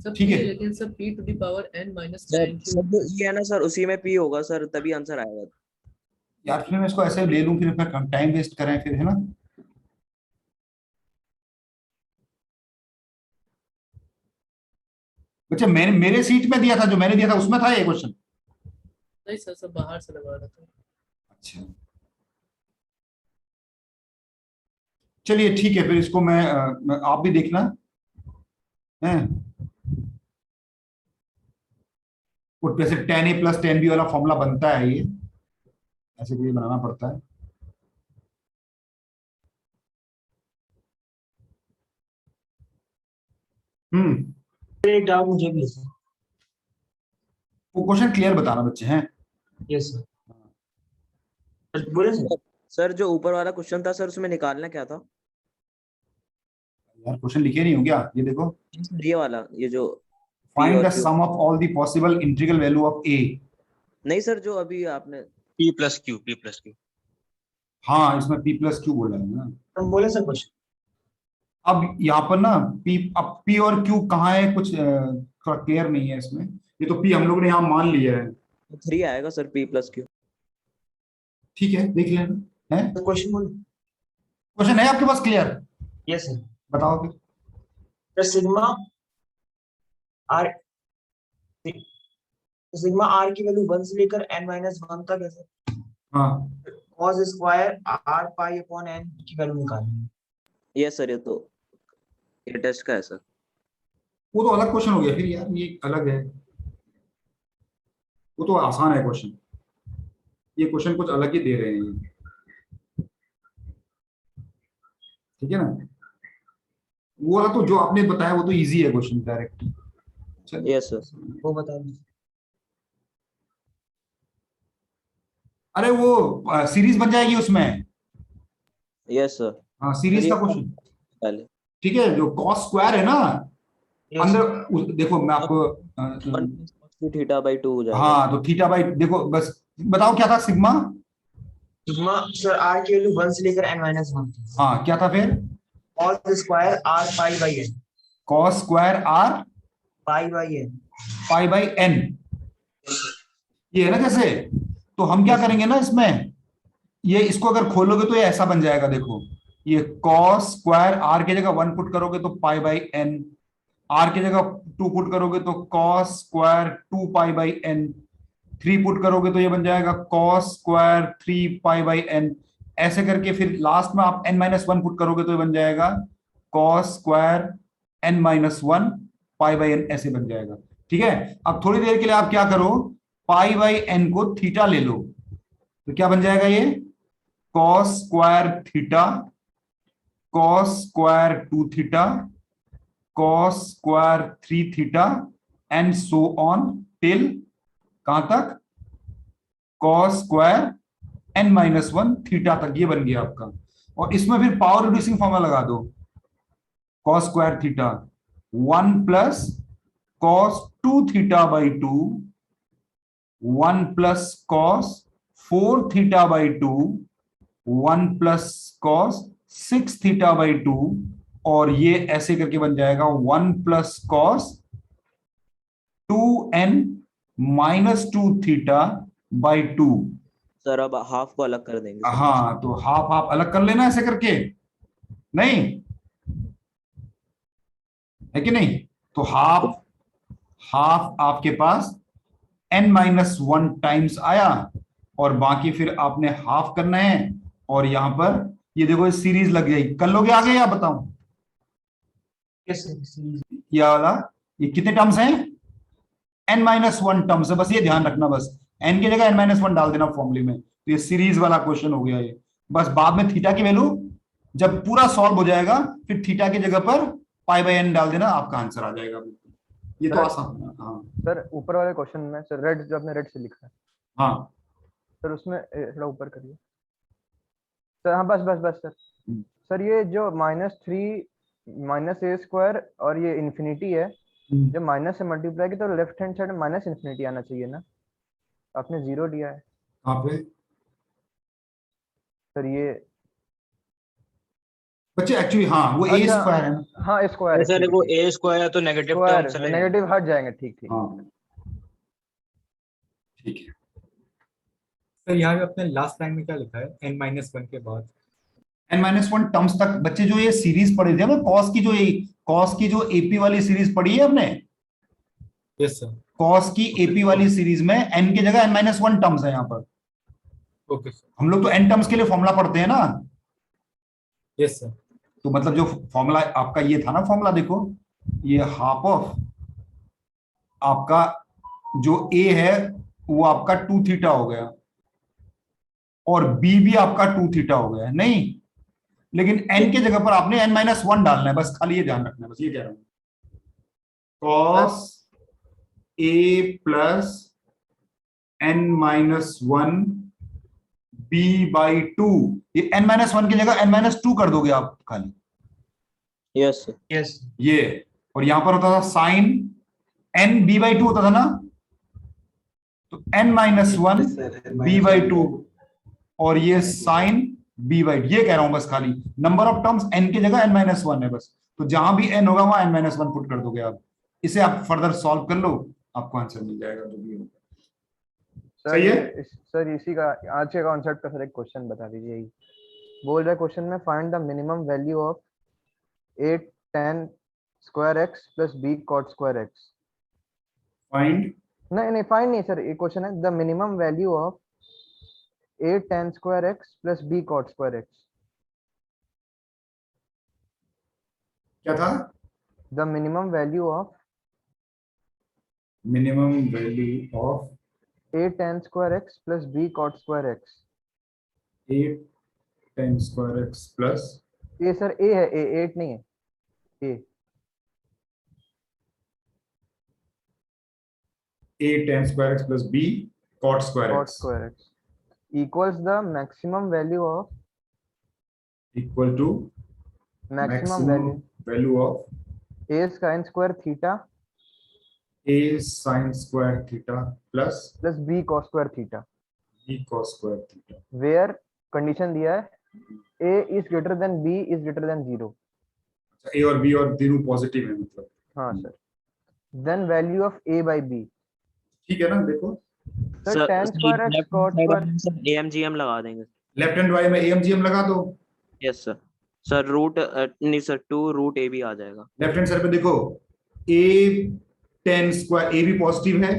सब ठीक p है। लेकिन सब p to the power n minus sir tan q. सब जो ई है ना सर उसी में पी होगा सर, तभी आंसर आएगा. यार फिर मैं इसको ऐसे ले लूं, फिर टाइम वेस्ट करें फिर, है ना? बच्चे मेरे सीट में दिया था, जो मैंने दिया था उसमें था ये क्वेश्चन। नहीं सर, सब बाहर से लगा रहा था. अच्छा, चलिए ठीक है, फिर इसको आप भी देखना है। और वैसे 10a प्लस 10b वाला फॉर्मूला बनता है, ये ऐसे भी बनाना पड़ता है। एक डाउट मुझे भी है. वो क्वेश्चन क्लियर बताना बच्चे हैं। Yes sir. बोले सर. सर जो ऊपर वाला क्वेश्चन था सर उसमें निकालना क्या था? यार क्वेश्चन लिखे नहीं हो क्या? ये देखो, ये वाला, ये जो find the Q. Sum of all the possible integral value of a। नहीं सर, जो अभी आपने p plus q. हाँ, इसमें p प्लस क्यू बोला है ना। हम बोले सर क्वेश्चन. अब यहाँ पर ना p और q कहाँ है, कुछ थोड़ा क्लियर नहीं है इसमें। ये तो p हम लोग ने यहाँ मान लिया है। 3 आएगा सर, p प्लस क्यू. ठीक है, देख लेना है। क्वेश्चन बोलो. क्वेश्चन है आपके पास क्लियर? Yes sir. बताओ फिर। तो सिग्मा आर की वैल्यू 1 से लेकर n माइनस 1 तक है सर. हाँ, cos square r pi upon n की वैल्यू निकालनी है. यस सर, ये टेस्ट का है सर. वो तो अलग क्वेश्चन हो गया फिर यार, ये अलग है। वो तो आसान है क्वेश्चन, ये क्वेश्चन कुछ अलग ही दे रहे हैं। ठीक है ना? वो वाला तो जो आपने बताया वो तो इजी है क्वेश्चन, डायरेक्ट। चलिए, यस सर. वो बता दीजिए. अरे वो सीरीज बन जाएगी उसमें। Yes sir. हाँ, सीरीज का क्वेश्चन। पहले ठीक है, जो cos स्क्वायर है ना अंदर देखो, मैं आपको 1 थीटा बाई 2 हो जाएगा. हाँ, तो थीटा बाई, देखो बस बताओ क्या था सिग्मा। सिग्मा सर r की वैल्यू 1 से लेकर n माइनस 1 थी. हाँ, क्या था फिर? cos square r pi by n. cos square r pi by n. Pi by n, ये है ना जैसे। तो हम क्या करेंगे ना इसमें, ये इसको अगर खोलोगे तो ये ऐसा बन जाएगा। देखो, ये cos स्क्वायर r की जगह 1 पुट करोगे तो पाई बाई n, r की जगह 2 पुट करोगे तो cos square 2 pi by n, 3 put करोगे तो ये बन जाएगा cos square 3 pi by n। ऐसे करके फिर लास्ट में आप n-1 पुट करोगे तो ये बन जाएगा cos square n-1 pi by n, ऐसे बन जाएगा। ठीक है, अब थोड़ी देर के लिए आप क्या करो, पाई बाई n को थीटा ले लो, तो क्या बन जाएगा ये cos square theta, cos square 2 theta, cos square 3 theta, and so on till कहां तक, cos स्क्वायर n-1 थीटा तक। ये बन गया आपका। और इसमें फिर पावर रिड्यूसिंग फॉर्मूला लगा दो, cos square theta 1 plus cos 2 theta by 2, 1 plus cos 4 theta by 2 1 plus cos 6 theta by 2, और ये ऐसे करके बन जाएगा 1 plus cos 2n minus 2 theta by 2। Sir अब हाफ को अलग कर देंगे सर। हाँ, तो हाफ हाफ अलग कर लेना ऐसे करके, नहीं है कि नहीं? तो हाफ हाफ आपके पास n माइनस 1 टाइम्स आया, और बाकी फिर आपने हाफ करना है, और यहां पर ये देखो ये सीरीज लग गई। कर लोगे आगे या बताऊं? ये वाला, ये कितने टर्म्स हैं? n माइनस 1 टर्म्स है, बस ये ध्यान रखना, बस n की जगह n माइनस 1 डाल देना फॉर्मूले में। तो ये सीरीज वाला क्वेश्चन हो गया ये। बस बाद में थीटा की वैल्यू जब पूरा सॉल्व हो जाएगा, फिर थीटा की जगह पर पाई बाई n डाल देना, आपका आंसर आ जाएगा। ये तो आसान है। हाँ सर ऊपर वाले क्वेश्चन में सर रेड, जो आपने रेड से लिखा है हाँ सर, उसमें थोड़ा ऊपर करिए सर। हाँ बस बस बस सर। सर ये जो -3 माइनस ए स्क्वायर और ये इन्फिनिटी है, जब माइनस से मल्टीप्लाई की तो लेफ्ट हैंड साइड में माइनस इन्फिनिटी आना चाहिए ना, आपने 0 दिया है कहाँ पे सर ये बच्चे? एक्चुअली हाँ, वो ए अच्छा, स्क्वायर है। हाँ स्क्वायर सर वो ए स्क्वायर है तो नेगेटिव टर्म स्क्वायर नेगेटिव हट जाएंगे। ठीक ठीक हाँ ठीक है। सर यहाँ पे अपने लास्ट लाइन में क्या लिखा है, n-1 के बाद? n माइनस 1 टर्म्स तक बच्चे जो ये सीरीज पढ़ी थी हमें, कॉस की जो एपी वाली सीरीज पढ़ी है हमने, यस सर। कॉस की एपी वाली सीरीज में n की जगह n माइनस 1 टर्म्स है यहाँ पर। Okay sir. हम लोग तो n टर्म्स के लिए फॉर्मूला पढ़ते हैं ना। Yes sir. तो मतलब जो फॉर्मूला आपका ये था ना, फॉर्मूला देखो, ये हाफ ऑफ आपका जो a है वो आपका 2 थीटा हो गया, और b भी आपका 2 थीटा हो गया, नहीं? लेकिन n के जगह पर आपने n माइनस 1 डालना है, बस खाली ये ध्यान रखना है, बस ये कह रहा हूं। cos a plus n minus 1 b by 2, ये n माइनस 1 की जगह n माइनस 2 कर दोगे आप खाली। Yes sir. यस ये, और यहां पर होता था साइन n b बाई 2 होता था ना, तो n माइनस 1 b बाई 2, और ये साइन b बाई 2। ये कह रहा हूं बस, खाली नंबर ऑफ टर्म्स n की जगह n माइनस 1 है बस, तो जहां भी n होगा वहां n माइनस 1 पुट कर दोगे आप। इसे आप फर्दर सॉल्व कर लो, आपको आंसर मिल जाएगा जो भी होगा। सर। सही है? सर इसी का आज के कॉन्सेप्ट का सर एक क्वेश्चन बता दीजिए। यही बोल रहा है क्वेश्चन में, find the minimum value of 8 tan square x plus b cot square x। Find, नहीं फाइंड नहीं सर, ये क्वेश्चन है the minimum value of 8 tan square x plus b cot square x। क्या था? The minimum value of of 8 tan square x plus b cot square x। 8 tan square x plus, ये sir a है, a 8 नहीं है, a 8 tan square x plus b cot square cot x square x equals the maximum value of equal to maximum value value of a sin square theta a sin square theta plus plus b cos square theta, b cos square theta, where condition दिया है a is greater than b is greater than 0। a और b और तीनों positive है मतलब। हाँ sir. then value of a by b। ठीक है ना? देखो sir tan square x cot square AMGM लगा देंगे। लेफ्ट हैंड वाई में AMGM लगा दो। Yes sir. सर रूट नहीं सर 2 रूट a भी आ जाएगा। लेफ्ट हैंड साइड पे देखो, a tan स्क्वायर, a भी पॉजिटिव है,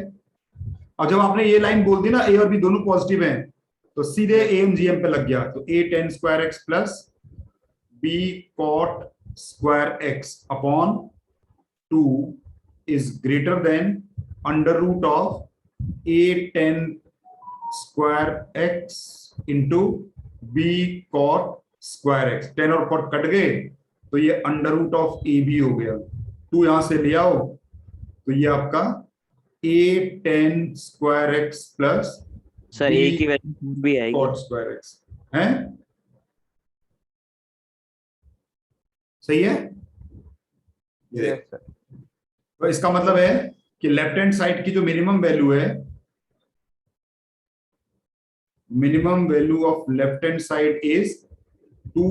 और जब आपने ये लाइन बोल दी ना a और b दोनों पॉजिटिव हैं, तो सीधे AMGM पे लग गया। तो a tan square x plus b cot square x upon 2 is greater than under root of a tan square x into b cot square x। 10 और cot कट गए तो ये under root of a b हो गया। 2 यहां से ले आओ तो ये आपका a tan square x plus sir a की वैल्यू भी आएगी cot स्क्वायर x है। सही है? ये yes sir। तो इसका मतलब है कि लेफ्ट हैंड साइड की जो मिनिमम वैल्यू है minimum value of left hand side is 2,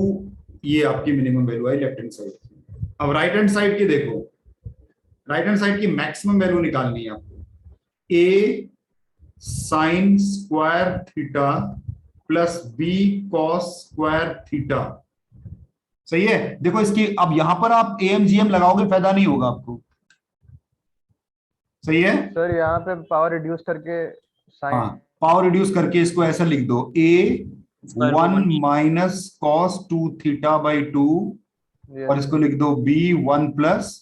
ये आपकी मिनिमम वैल्यू है लेफ्ट हैंड साइड। अब राइट हैंड साइड की देखो, राइट हैंड साइड की मैक्सिमम वैल्यू निकालनी है आपको। A sine square theta plus B cos square theta, सही है। देखो इसकी, अब यहां पर आप एएमजीएम लगाओगे फायदा नहीं होगा आपको, सही है। सर यहाँ पे पावर रिड्यूस करके साइन, हाँ, पावर रिड्यूस करके इसको ऐसा लिख दो, a 1 minus cos 2 theta by 2, और इसको लिख दो b 1 plus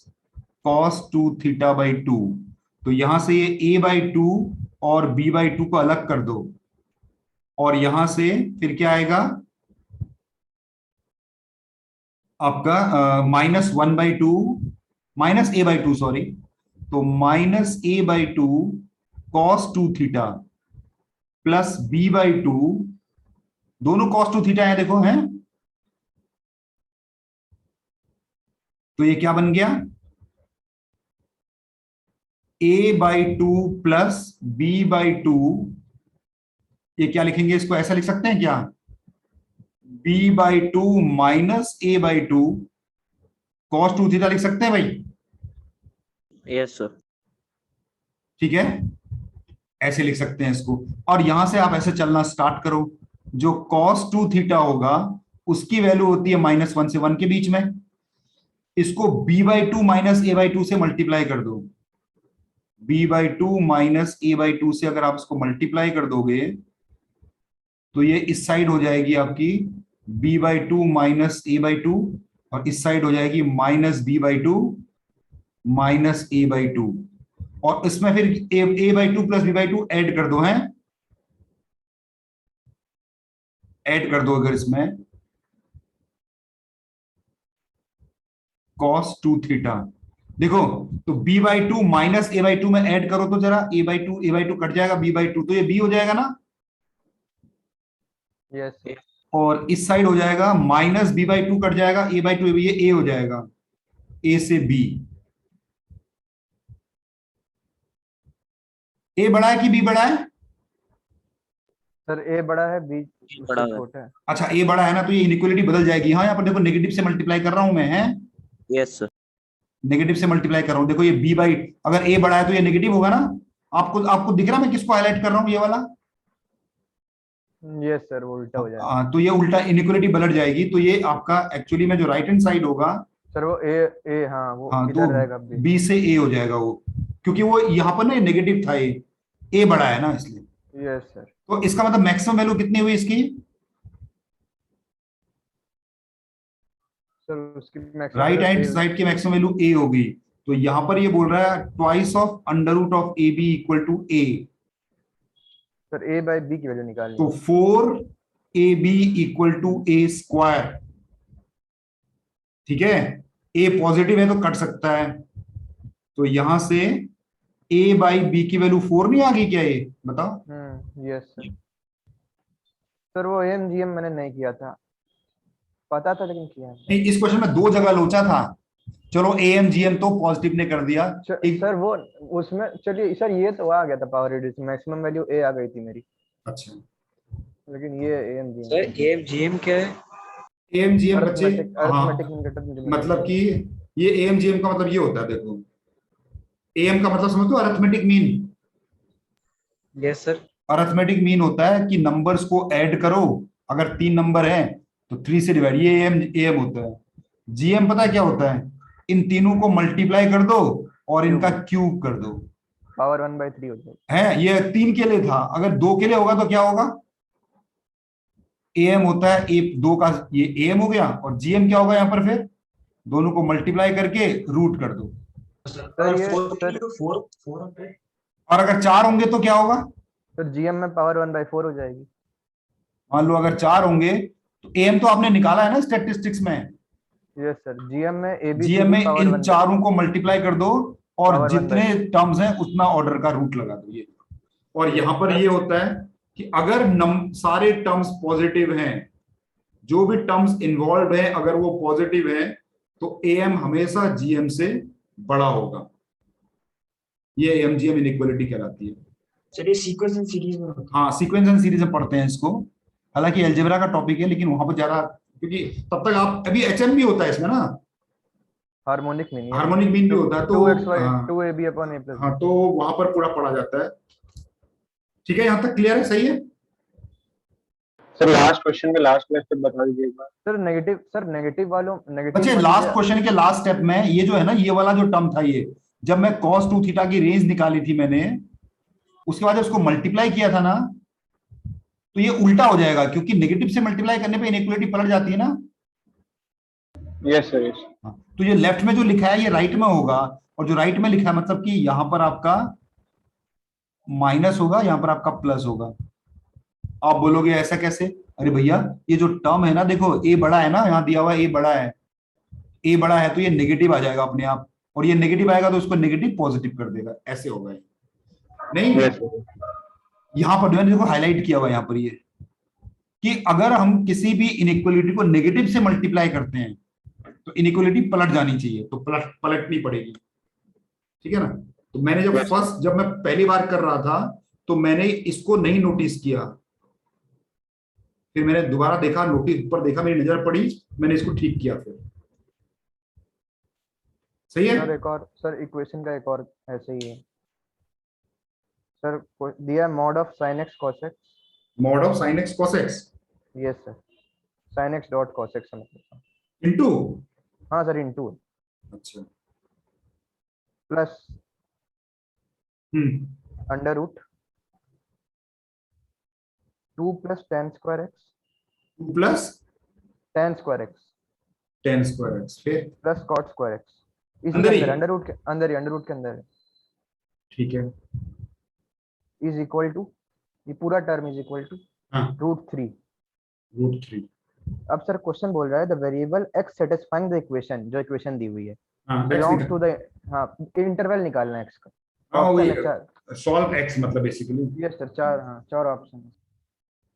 cos 2 theta by 2। तो यहां से ये a बाई 2 और b बाई 2 को अलग कर दो, और यहां से फिर क्या आएगा आपका minus 1 by 2 minus a by 2, sorry, तो minus a by 2 cos 2 theta plus b by 2, दोनों कॉस 2 थीटा है देखो, हैं। तो ये क्या बन गया, a by 2 plus b by 2, ये क्या लिखेंगे, इसको ऐसा लिख सकते हैं क्या, b by 2 minus a by 2 cos 2 theta लिख सकते हैं भाई, यस सर। ठीक है, ऐसे लिख सकते हैं इसको। और यहां से आप ऐसे चलना स्टार्ट करो, जो cos 2 थीटा होगा उसकी वैल्यू होती है -1 से 1 के बीच में, इसको b by 2 minus a by 2 से मल्टीप्लाई कर दो, b by 2 minus a by 2 से अगर आप इसको मल्टीप्लाई कर दोगे तो ये इस साइड हो जाएगी आपकी b by 2 minus a by 2, और इस साइड हो जाएगी minus b by 2 minus a by 2, और इसमें फिर a by 2 plus b by 2 add कर दो, हैं, ऐड कर दो अगर इसमें cos 2 थीटा, देखो तो b by 2 minus a by 2 में ऐड करो तो जरा a बाई 2 कट जाएगा, b बाई 2 तो ये b हो जाएगा ना, यस, और इस साइड हो जाएगा माइनस b बाई 2 कट जाएगा, a बाई 2 ये a हो जाएगा, a से b, a बड़ा है कि b बड़ा है, सर ए बड़ा है, बी बड़ा है। छोटा है। अच्छा a बड़ा है ना, तो ये इनइक्वालिटी बदल जाएगी। हाँ, यहाँ पर देखो नेगेटिव से मल्टीप्लाई कर रहा हूं मैं, है, यस सर। नेगेटिव से मल्टीप्लाई कर रहा हूं, देखो ये b बाई, अगर a बड़ा है तो ये नेगेटिव होगा ना, आपको आपको दिख रहा है मैं किसको हाईलाइट कर रहा हूं, ये वाला, यस सर, वो उल्टा हो जाएगा। हाँ, तो ये उल्टा इनइक्वालिटी पलट जाएगी, तो ये आपका एक्चुअली में जो राइट हैंड साइड होगा, सर वो ए हाँ, वो हाँ, इधर तो रहेगा b से a हो जाएगा वो, क्योंकि वो यहाँ पर ना नेगेटिव था, ये a बड़ा है ना इसलिए। Yes sir. तो इसका मतलब मैक्सिमम वैल्यू कितनी हुई इसकी, सर उसकी मैक्सिमम राइट हैंड साइड की मैक्सिमम वैल्यू a होगी, तो यहां पर ये बोल रहा है twice of under root of a b equal to a, sir a by b की वैल्यू निकालनी तो 4ab equal to a square, ठीक है, a पॉजिटिव है तो कट सकता है, तो यहां से a बाई बी की वैल्यू 4 नहीं आ गई क्या, ये बताओ। Yes sir. सर वो एमजीएम मैंने नहीं किया था, पता था लेकिन किया नहीं। नहीं, इस क्वेश्चन में 2 जगह लोचा था, चलो एएमजीएम तो पॉजिटिव ने कर दिया, सर वो उसमें, चलिए सर ये तो आ गया था पावर रिड्यूस, मैक्सिमम वैल्यू ए आ गई थी मेरी, अच्छा, लेकिन ये एमजीएम सर एमजीएम क्या है? एएमजीएम बच्चे, हाँ, अरिथमेटिक मतलब कि ये एएमजीएम का मतलब ये होता है, देखो एएम का मतलब समझते हो, arithmetic mean, yes sir. Arithmetic mean होता है कि नंबर्स को ऐड करो, अगर 3 नंबर हैं तो 3 से डिवाइड, ये एएम होता है। जीएम पता है क्या होता है, इन तीनों को मल्टीप्लाई कर दो और इनका क्यूब कर दो, पावर 1/3 हो जाएगी, है, ये 3 के लिए था, अगर 2 के लिए होगा तो क्या होगा, एएम होता है, ए 2 का ये एएम हो गया, और जीएम क्या होगा यहाँ पर, फिर दोनों को मल्टीप्लाई करके रूट कर दो, सर ये सर, और अगर 4 होंगे तो क्या होगा, सर जीएम में पावर 1/4 हो जाएगी। मान लो अगर 4 होंगे तो एएम तो आपने निकाला है ना स्टैटिस्टिक्स में, यस सर, जीएम में एबी जीएम में इन चारों को मल्टीप्लाई कर दो और जितने टर्म्स हैं उतना ऑर्डर का रूट लगा दो, ये, और यहां पर ये होता है कि अगर सारे टर्म्स पॉजिटिव हैं, जो भी टर्म्स इन्वॉल्व हैं अगर वो पॉजिटिव हैं तो एएम हमेशा जीएम से बड़ा होगा, ये एमजीएम इनइक्वालिटी कहलाती है। सर ये सीक्वेंस एंड सीरीज में होता हाँ, सीक्वेंस एंड सीरीज में पढ़ते हैं इसको, हालांकि अलजेब्रा का टॉपिक है, लेकिन वहां पर ज्यादा, क्योंकि तब तक आप अभी एचएम भी होता है इसमें ना, हार्मोनिक मीन हार्मोनिक मीन भी होता है, तो 2xy हाँ, 2ab upon a plus हाँ, तो वहां पर पूरा पढ़ा जाता है। ठीक है, यहाँ तक क्लियर है? सही है। सर लास्ट क्वेश्चन में लास्ट में स्टेप बता दीजिए एक बार। सर नेगेटिव वालों नेगेटिव बच्चे लास्ट क्वेश्चन के लास्ट स्टेप में ये जो है ना, ये वाला जो टर्म था, ये जब मैं cos 2 थीटा की रेंज निकाली थी मैंने, उसके बाद जब उसको मल्टीप्लाई किया था ना, तो ये उल्टा हो जाएगा, क्योंकि नेगेटिव से मल्टीप्लाई करने पे इनइक्वालिटी पलट जाती है ना। Yes sir yes. तो ये लेफ्ट में जो लिखा है ये राइट में होगा, और जो राइट में लिखा है मतलब कि यहां पर आपका माइनस होगा, यहां पर आपका प्लस होगा। आप बोलोगे ऐसा कैसे? अरे भैया, ये जो टर्म है ना, देखो ए बड़ा है ना, यहां दिया हुआ ए बड़ा है, ए बड़ा है तो ये नेगेटिव आ जाएगा अपने आप, और ये नेगेटिव आएगा तो उसको नेगेटिव पॉजिटिव कर देगा, ऐसे होगा ये। नहीं, यहां पर मैंने देखो हाईलाइट किया हुआ यहाँ पर ये, कि अगर हम किसी भी इनइक्वालिटी को नेगेटिव से मल्टीप्लाई करते हैं तो इनइक्वालिटी पलट जानी चाहिए, तो पलटनी पड़ेगी। ठीक है ना? तो मैंने जब मैं पहली बार कर रहा था तो मैंने इसको नहीं नोटिस किया, फिर मैंने दोबारा देखा, नोटिस ऊपर देखा, मेरी नजर पड़ी, मैंने इसको ठीक किया फिर। सही है सर? एक और सर इक्वेशन का एक और ऐसे ही है सर, दिया है mod of sin x cos x। Mod of sin x cos x yes sir, sin x dot cos x मतलब, इनटू, हाँ सर, इनटू अच्छा, plus under root 2 plus tan square x 2 plus tan square x tan square x, फिर plus cot square x, इसी अंदर ही? के under root के अंदर ही, under root के अंदर है, ठीक है, इज इक्वल टू, ये पूरा टर्म इज इक्वल टू हाँ, √3। √3। अब सर क्वेश्चन बोल रहा है the variable x satisfying the equation, जो इक्वेशन दी हुई है, हाँ, x बिलोंग्स टू द, हाँ, इंटरवल निकालना है x का। हाँ, ऑप्शन वही है चार। सॉल्व x मतलब बेसिकली। यस सर, चार, हाँ, चार ऑप्शन है।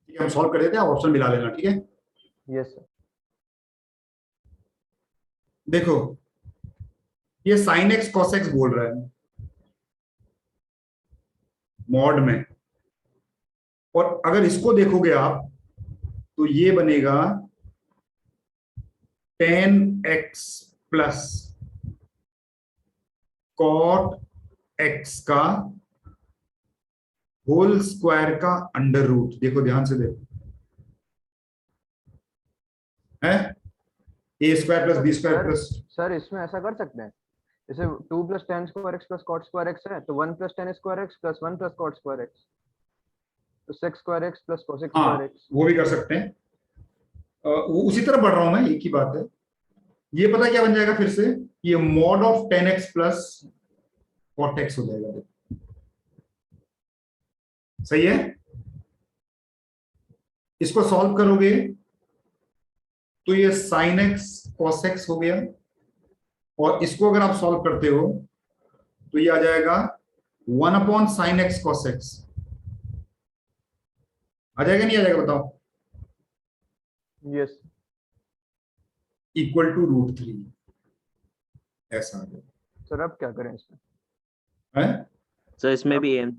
ठीक है, हम सॉल्व कर देते हैं, ऑप्शन मिला लेना। ठीक है, यस सर। देखो ये sin x cos x बोल रहा है मॉड में, और अगर इसको देखोगे आप तो ये बनेगा tan x plus cot x का होल स्क्वायर का अंडर रूट। देखो ध्यान से देखो, है a square plus b square plus, sir इसमें ऐसा कर सकते हैं, जैसे 2 plus tan square x plus cot square x है, तो 1 plus tan square x plus 1 plus cot square x, तो sec square x plus cosec हाँ स्क्वायर x। वो भी कर सकते हैं। वो उसी तरह बढ़ रहा हूं मैं, एक ही बात है। ये पता क्या बन जाएगा फिर से, ये mod of tan x plus cot x हो जाएगा। सही है? इसको सॉल्व करोगे तो ये sin x cos x हो गया, और इसको अगर आप सॉल्व करते हो तो ये आ जाएगा 1/sin x cos x। आ जाएगा नहीं आ जाएगा बताओ? यस इक्वल टू √3, ऐसा आ जाएगा। सर, अब क्या करें इसमें? है? सर इसमें भी एम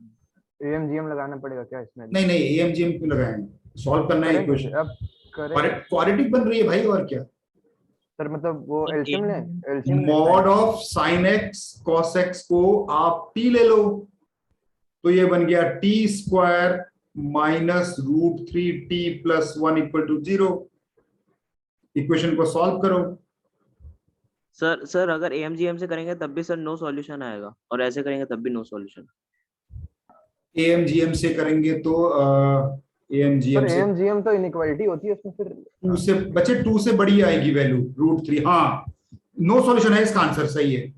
AMGM लगाना पड़ेगा क्या इसमें? नहीं नहीं, AMGM क्यों लगाएंगे, सॉल्व करना है करेंगे, इक्वेशन। अब करें क्वाड्रेटिक बन रही है भाई, और क्या। सर, मतलब वो एलसीएम ले, LCM mod of sin x cos x को आप t ले लो, तो ये बन गया t स्क्वायर माइनस √3t प्लस 1 इक्वल टू 0। इक्वेशन को सॉल्व करो। सर अगर एमजीएम से करेंगे तब भी सर नो सॉल्यूशन आएगा, और ऐसे करेंगे तब भी नो सॉल्यूशन। AMGM से करेंगे तो AMGM से AMGM तो इनइक्वालिटी होती है उसमें, फिर 2 से बचे, 2 से बड़ी आएगी वैल्यू √3। हाँ, नो सॉल्यूशन है इसका आंसर। सही है,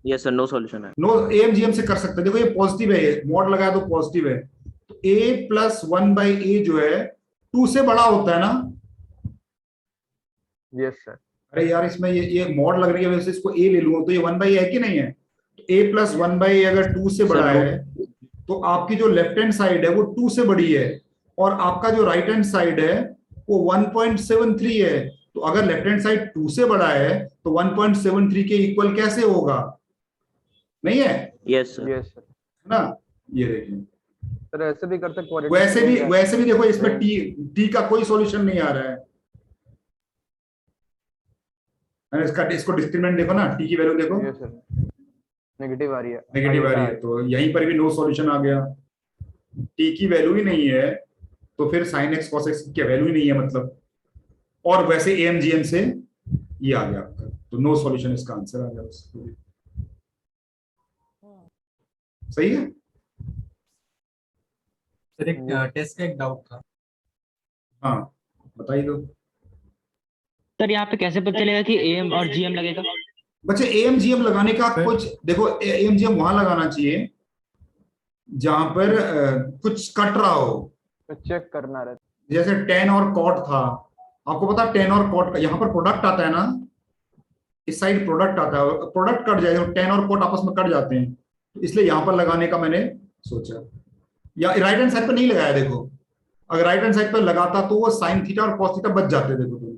यस सर, नो सॉल्यूशन है। नो AMGM से कर सकते हैं। देखो ये पॉजिटिव है, मॉड लगाया तो पॉजिटिव है, तो a प्लस 1/a जो है 2 से बड़ा होता है ना। Yes sir. अरे यार, इसमें ये मॉड लग रही है, वैसे इसको a ले लूंगा तो ये 1/a है कि नहीं है? तो a प्लस 1/a अगर 2 से बड़ा है तो आपकी जो लेफ्ट हैंड साइड है वो 2 से बड़ी है, और आपका जो राइट हैंड साइड है वो 1.73 है। तो अगर लेफ्ट हैंड साइड 2 से बड़ा है तो 1.73 के इक्वल कैसे होगा? नहीं है? Yes sir. Yes sir. है ना? ये देखिए, सर ऐसे भी करते क्वाड्रेटिक वैसे भी देखो इसमें Range. टी का कोई सॉल्यूशन नहीं आ रहा है। इसको डिस्क्रिमिनेंट देखो ना, टी की वैल्यू देखो, ये सर नेगेटिव आ रही है, नेगेटिव आ रही है, तो यहीं पर भी नो सॉल्यूशन आ गया। टी की वैल्यू ही नहीं है तो फिर साइन एक्स कॉस एक्स की वैल्यू ही नहीं है मतलब। और वैसे एएमजीएम से ये आ गया आपका, तो नो सॉल्यूशन इसका आंसर आ गया। सही है। सर एक टेस्ट का एक डाउट था। हाँ बताइए दो। सर यहाँ पे कैसे पता चलेगा कि एम और जीएम लगेगा? बच्चे एएमजीएम लगाने का कुछ देखो, एएमजीएम वहां लगाना चाहिए जहां पर कुछ कट रहा हो, तो चेक करना रहता जैसे टेन और कॉट था। आपको पता टेन और कॉट का यहाँ पर प्रोडक्ट आता है ना, इस साइड प्रोडक्ट आता है, प्रोडक्ट कट जाए तो टेन और कॉट आपस में कट जाते हैं, तो इसलिए यहां पर लगाने का मैंने सोचा। या राइट हैंड साइड पर नहीं लगाया, देखो अगर राइट हैंड साइड पर लगाता तो वो साइन थीटा और कॉस थीटा बच जाते, देखो तो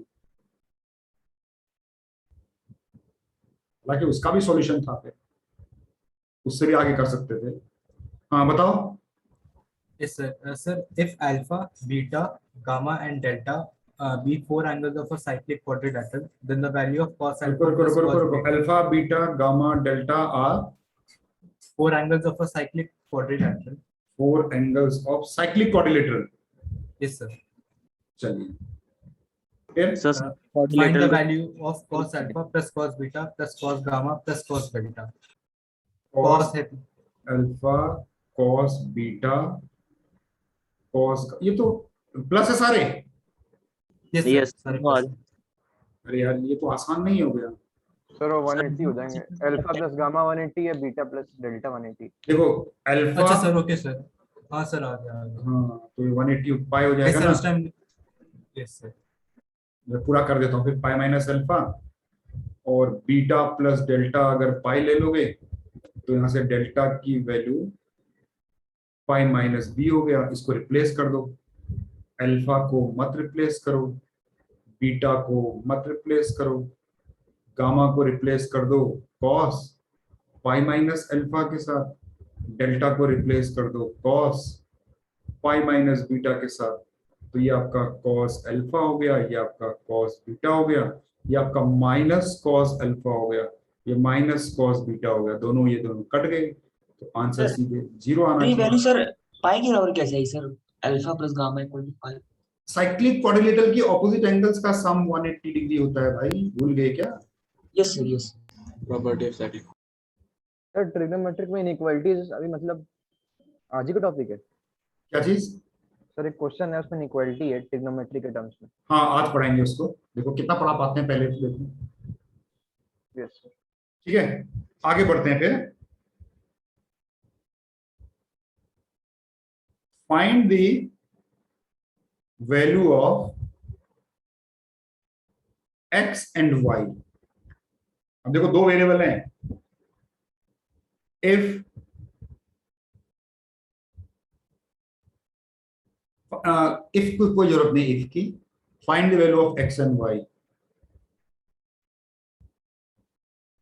हालांकि उसका भी सॉल्यूशन था, फिर उससे भी आगे कर सकते थे। हाँ बताओ। Yes, sir. Sir, if alpha, beta, gamma, and delta be four angles of a cyclic quadrilateral, then the value of cos alpha plus cos beta. Alpha beta gamma delta R Four angles of a cyclic quadrilateral. Four angles of cyclic quadrilateral. Yes, sir. चलिए फिर sir Find the quadrilateral value of cos alpha plus cos beta plus cos gamma plus cos delta. cos Cos alpha cos beta cos, ये तो plus है सारे। Yes, sir. Yes, Sorry, no, plus. अरे यार ये तो आसान नहीं हो गया। है सर, वो 180 हो जाएंगे, अल्फा प्लस गामा 180 या बीटा प्लस डेल्टा 180। देखो अल्फा, अच्छा सर, ओके सर। हाँ सर, आ गया। हाँ तो 180 पाई हो Yes, जाएगा sir, ना। उस टाइम। Yes, sir. मैं पूरा कर देता हूँ, फिर पाई माइनस अल्फा और बीटा प्लस डेल्टा, अगर पाई ले लोगे तो यहाँ से डेल्टा की वैल्यू पाई माइनस बी हो गया, इसको रिप्लेस कर दो। अल्फा को मत रिप्लेस करो, बीटा को मत रिप्लेस करो, गामा को रिप्लेस कर दो कॉस पाई माइनस अल्फा के साथ, डेल्टा को रिप्लेस कर दो कॉस पाई माइनस बीटा के साथ, तो ये आपका कॉस अल्फा हो गया, ये आपका कॉस बीटा हो गया, ये आपका माइनस कॉस अल्फा हो गया, ये माइनस कॉस बीटा हो गया, दोनों ये दोनों कट गए, तो आंसर सीधे 0 आना चाहिए। वैल्यू सर पाई के बराबर कैसे आई sir? Alpha plus gamma equal to pi. Cyclic quadrilateral की ऑपोजिट एंगल्स का सम 180 डिग्री होता है भाई, भूल गए क्या? Yes sir, yes. Property of cyclic. Sir trigonometric में इनइक्वालिटीज अभी मतलब आज ही का टॉपिक है क्या चीज? सर? एक क्वेश्चन है उसमें इनइक्वालिटी है ट्रिग्नोमेट्री के टर्म्स में। हाँ आज पढ़ाएंगे उसको, देखो कितना पढ़ा पाते हैं पहले तो देखो। Yes sir. ठीक है आगे बढ़ते हैं फिर। Find the value of x and y. अब देखो दो वेरिएबल हैं, इफ इफ कोई जरूरत नहीं इफ की, find the value of x and y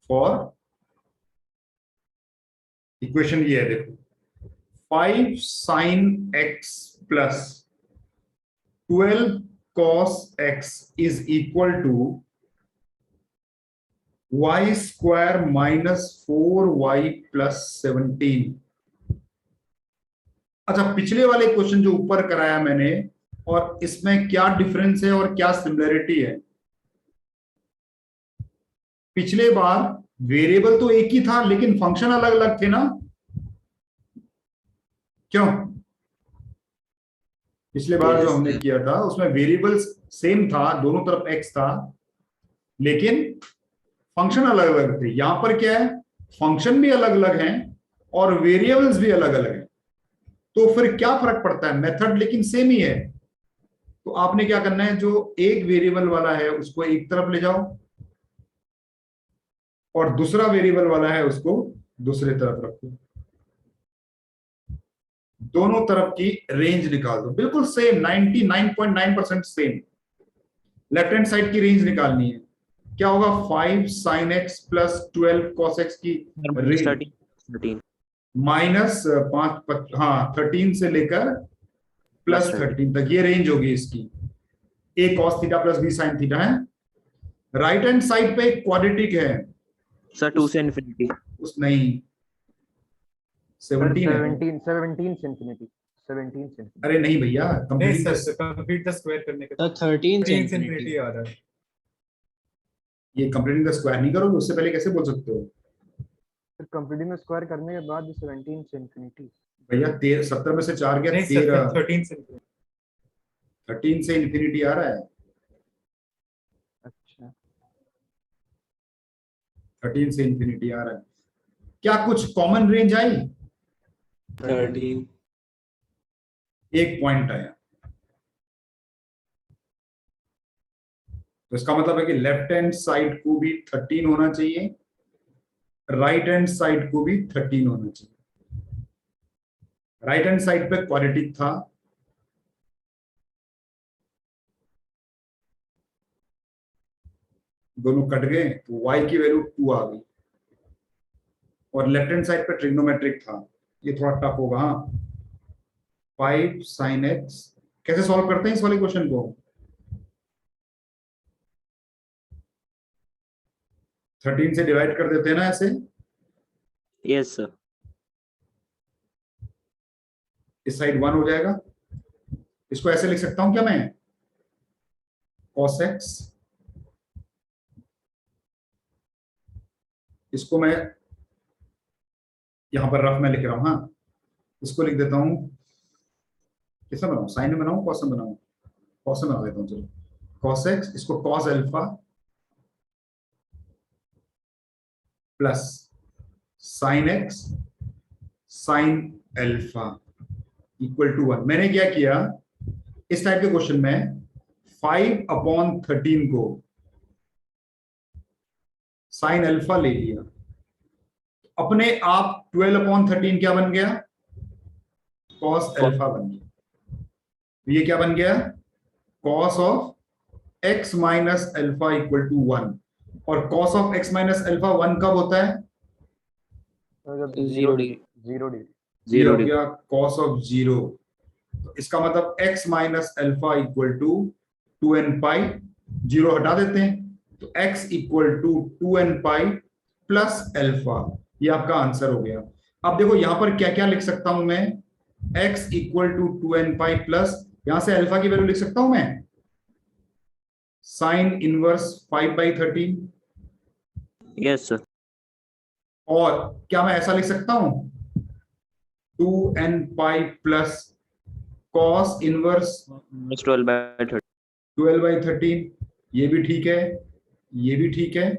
for, equation ये है देखो, 5 sin x plus 12 cos x is equal to y square minus 4y plus 17। अच्छा पिछले वाले क्वेश्चन जो ऊपर कराया मैंने और इसमें क्या डिफरेंस है और क्या सिमिलरिटी है? पिछले बार वेरिएबल तो एक ही था लेकिन फंक्शन अलग अलग थे ना, क्यों? पिछले बार जो हमने किया था उसमें वेरिएबल सेम था, दोनों तरफ x था, लेकिन फंक्शन अलग अलग थे। यहां पर क्या है, फंक्शन भी अलग अलग हैं और वेरिएबल्स भी अलग अलग हैं, तो फिर क्या फर्क पड़ता है? मेथड लेकिन सेम ही है। तो आपने क्या करना है, जो एक वेरिएबल वाला है उसको एक तरफ ले जाओ और दूसरा वेरिएबल वाला है उसको दूसरे तरफ रखो, दोनों तरफ की रेंज निकाल दो, बिल्कुल same 99.9% same. Left hand side की रेंज निकालनी है, क्या होगा? 5 sin x plus 12 cos x की रेंज माइनस 13 से लेकर प्लस 13 तक, ये रेंज होगी इसकी। A cos theta plus B sine theta है। राइट हैंड साइड पे एक क्वाड्रेटिक है सर 2 से इन्फिनिटी। उस नहीं 17 है। 17 से इंफिनिटी 17 से infinity। अरे नहीं भैया, नहीं complete sir, complete the square करने के तो 13 से इंफिनिटी आ रहा है। ये कंप्लीटिंग द स्क्वायर नहीं करोगे, उससे पहले कैसे बोल सकते हो फिर कंप्लीटिंग द स्क्वायर करने के बाद 17 से इंफिनिटी। भैया? 17 में से 4 गया नहीं 13, 13 से 13 से इंफिनिटी आ रहा है। अच्छा 13 से इंफिनिटी आ रहा है। क्या कुछ कॉमन रेंज आई? 13। एक पॉइंट आया। तो इसका मतलब है कि लेफ्ट हैंड साइड को भी 13 होना चाहिए, राइट हैंड साइड को भी 13 होना चाहिए। राइट हैंड साइड पे क्वाड्रेटिक था, दोनों कट गए तो y की वैल्यू 2 आ गई, और लेफ्ट हैंड साइड पे ट्रिग्नोमेट्रिक था। ये थोड़ा टफ होगा। हाँ 5 sin x कैसे सॉल्व करते हैं इस वाले क्वेश्चन को? 13 से डिवाइड कर देते हैं ना ऐसे। Yes sir. इस साइड 1 हो जाएगा। इसको ऐसे लिख सकता हूं क्या मैं? cos x, इसको मैं यहां पर रफ में लिख रहा हूं। हाँ इसको लिख देता हूं, किसमें बनाऊं? साइन में बनाऊं, कॉस में बनाऊं? कॉस में बना देता हूं। चलो cos x, इसको cos alpha plus sine x sine alpha equal to 1। मैंने क्या किया इस टाइप के क्वेश्चन में, 5/13 को साइन अल्फा ले लिया, अपने आप 12/13 क्या बन गया? cos अल्फा बन गया। तो ये क्या बन गया? cos of x minus alpha equal to 1। और cos of x minus alpha 1 कब होता है? जीरो डिग्री ये हो गया cos ऑफ 0। तो इसका मतलब x minus alpha equal to 2n pi, 0 हटा देते हैं तो x equal to 2n pi plus alpha. ये आपका आंसर हो गया। अब देखो यहां पर क्या क्या लिख सकता हूं मैं? x equal to 2n pi plus, यहां से अल्फा की वैल्यू लिख सकता हूं मैं साइन इनवर्स 5/13। Yes sir. और क्या मैं ऐसा लिख सकता हूं 2n pi plus cos inverse 12/13। 12/13। ये भी ठीक है, ये भी ठीक है।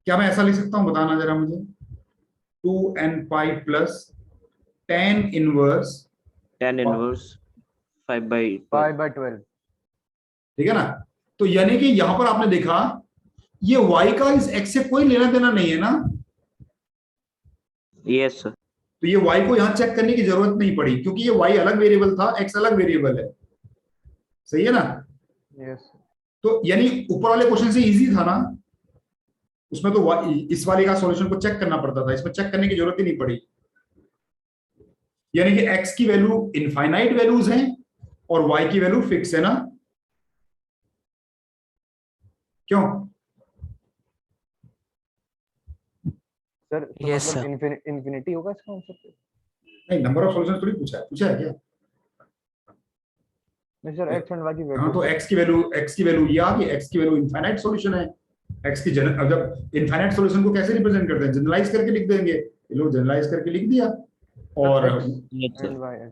क्या मैं ऐसा लिख सकता हूं? बताना जरा मुझे। 2n pi plus tan inverse 5/12। ठीक है ना? तो यानी कि यहां पर आपने देखा ये y का इस x से कोई लेना देना नहीं है ना, यस सर। तो ये y को यहां चेक करने की जरूरत नहीं पड़ी क्योंकि ये y अलग वेरिएबल था, x अलग वेरिएबल है। सही है ना? यस तो यानी ऊपर वाले क्वेश्चन से इजी था ना, उसमें तो इस वाले का सॉल्यूशन को चेक करना पड़ता था, इसमें चेक करने की जरूरत ही नहीं पड़ी। यानी कि x की वैल्यू इनफाइनाइट वैल्यूज हैं और y की वैल्यू फिक्स है ना? क्यों सर? तो Yes, मतलब इंफिनिटी होगा इसका आंसर? नहीं? नंबर ऑफ सॉल्यूशन थोड़ी पूछा है, पूछा है क्या? नहीं सर, x एंड y की हाँ वैल्यू। तो x की वैल्यू ये आ गई। x की वैल्यू इनफाइनाइट सॉल्यूशन है। x की जब इनफाइनाइट सॉल्यूशन को कैसे रिप्रेजेंट करते हैं? जनरलाइज करके लिख देंगे। ये लोग जनरलाइज करके लिख दिया। और yes and sir. y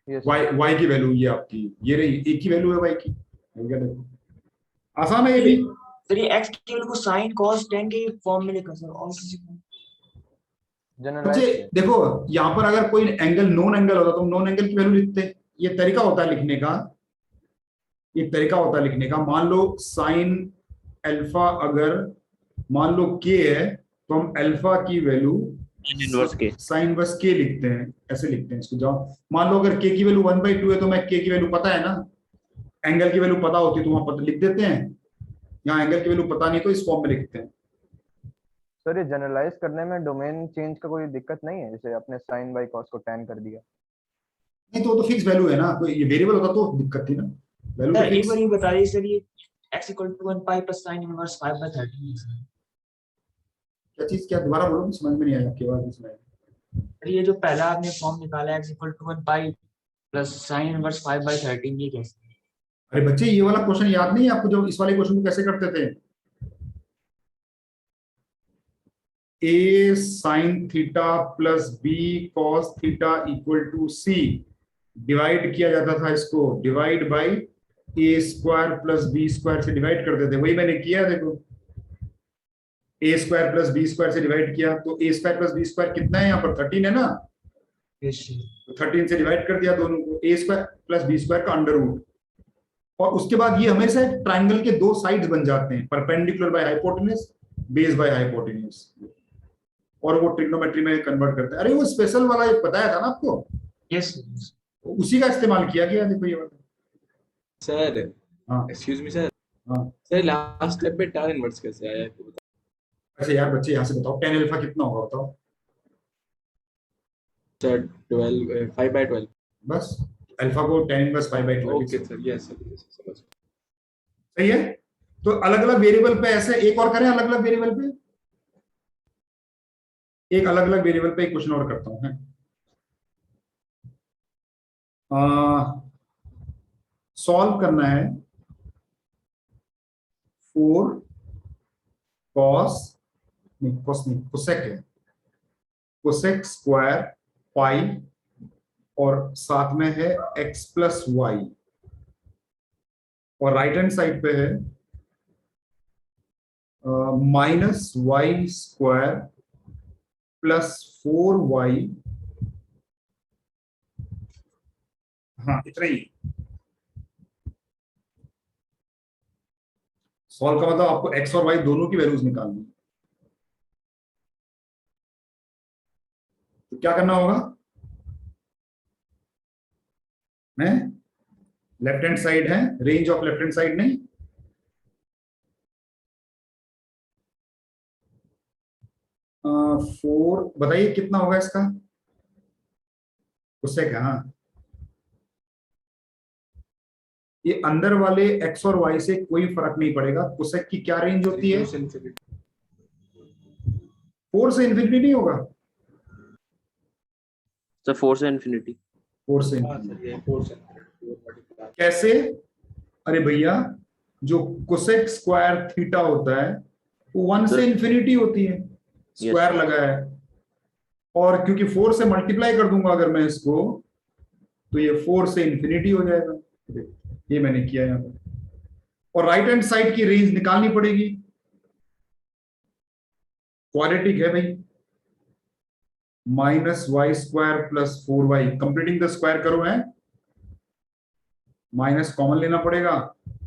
yes y की वैल्यू ये आपकी, ये रही एक ही वैल्यू है y की। देखो आसान है ये भी। सर ये x की वैल्यू को sin cos tan के फॉर्म में लिखा सर, और किसी को जनरलाइज। देखो यहां पर अगर कोई एंगल नॉन एंगल होता तो हम नॉन एंगल की वैल्यू लिखते। ये तरीका होता है लिखने का, ये तरीका होता है लिखने का। मान लो साइन अल्फा अगर मान लो k है तो हम अल्फा की वैल्यू इनवर्स के साइन इनवर्स k लिखते हैं, ऐसे लिखते हैं इसको। जाओ मान लो अगर k की वैल्यू 1/2 है तो मैं k की वैल्यू पता है ना, एंगल की वैल्यू पता होती है तो वहां पर लिख देते हैं। यहाँ एंगल की वैल्यू पता नहीं तो इस फॉर्म में लिखते हैं। सर ये जनरलाइज करने में डोमेन चेंज का कोई दिक्कत नहीं है, जैसे अपने साइन बाई कॉस को tan कर दिया। नहीं तो फिक्स वैल्यू है ना, कोई ये वेरिएबल होता तो दिक्कत थी ना, वैल्यू तो सर एक फिक्स। बार ये बता दीजिए सर, ये x equal to 1 pi plus sine inverse 5 by 13 क्या चीज, क्या दोबारा बोलो, समझ में नहीं आया आपकी आवाज इसमें। सर ये जो पहला आपने फॉर्म निकाला x equal to 1 pi plus sine inverse 5 by 13, ये कैसे? अरे बच्चे ये वाला क्वेश्चन याद नहीं है आपको, जो इस वाले क्वेश्चन को कैसे करते थे? a sin theta plus b cos theta equal to c, divide किया जाता था इसको, divide by a square plus b square से डिवाइड करते थे, वही मैंने किया। देखो a square plus b square से डिवाइड किया तो a square plus b square कितना है यहाँ पर, 13 है ना, तो 13 से डिवाइड कर दिया दोनों को, a square plus b square का अंडर रूट। और उसके बाद ये हमेशा एक ट्राइंगल के दो साइड्स बन जाते हैं, perpendicular by hypotenuse, base by hypotenuse, और वो ट्रिग्नोमेट्री में कन्वर्ट करते हैं। अरे वो स्पेशल वाला एक बताया था ना आपको, यस उसी का इस्तेमाल किया गया। देखो ये वाला सर, हाँ एक्सक्यूज मी सर, हाँ। सर लास्ट स्टेप पे tan इनवर्स कैसे आया है तो बताओ। अच्छा यार बच्चे यहाँ से बताओ, tan अल्फा कितना होगा बताओ। Sir 12 5 by 12। बस अल्फा को tan inverse 5/12। Okay sir, yes sir, समझ। सही है। तो अलग अलग वेरिएबल पे ऐसे एक और करें, अलग अलग वेरिएबल पे एक अलग अलग वेरिएबल पे एक क्वेश्चन और करता हूं। सॉल्व करना है 4 cos नहीं, cos नहीं, कोसेक है, कोसेक स्क्वायर पाई और साथ में है x प्लस वाई, और राइट हैंड साइड पे है minus y square plus 4y। हाँ इतना ही। सॉल्व का मतलब आपको x और y दोनों की वैल्यूज निकालनी है। तो क्या करना होगा, है लेफ्ट हैंड साइड है, range of left hand side नहीं, फोर बताइए कितना होगा इसका, उससे क्या, हाँ ये अंदर वाले x और y से कोई फर्क नहीं पड़ेगा। कोसेक की क्या रेंज होती है, 4 से इंफिनिटी नहीं होगा सर 4 से इन्फिनिटी। 4 से infinity। कैसे, अरे भैया जो कोसेक स्क्वायर थीटा होता है वो 1 से इंफिनिटी होती है, स्क्वायर लगा है, और क्योंकि 4 से मल्टीप्लाई कर दूंगा अगर मैं इसको, तो ये 4 से इंफिनिटी हो जाएगा। ये मैंने किया यहाँ पर। और राइट हैंड साइड की रेंज निकालनी पड़ेगी, क्वाड्रेटिक है भाई, minus y square plus 4y, completing the square करो है, माइनस कॉमन लेना पड़ेगा,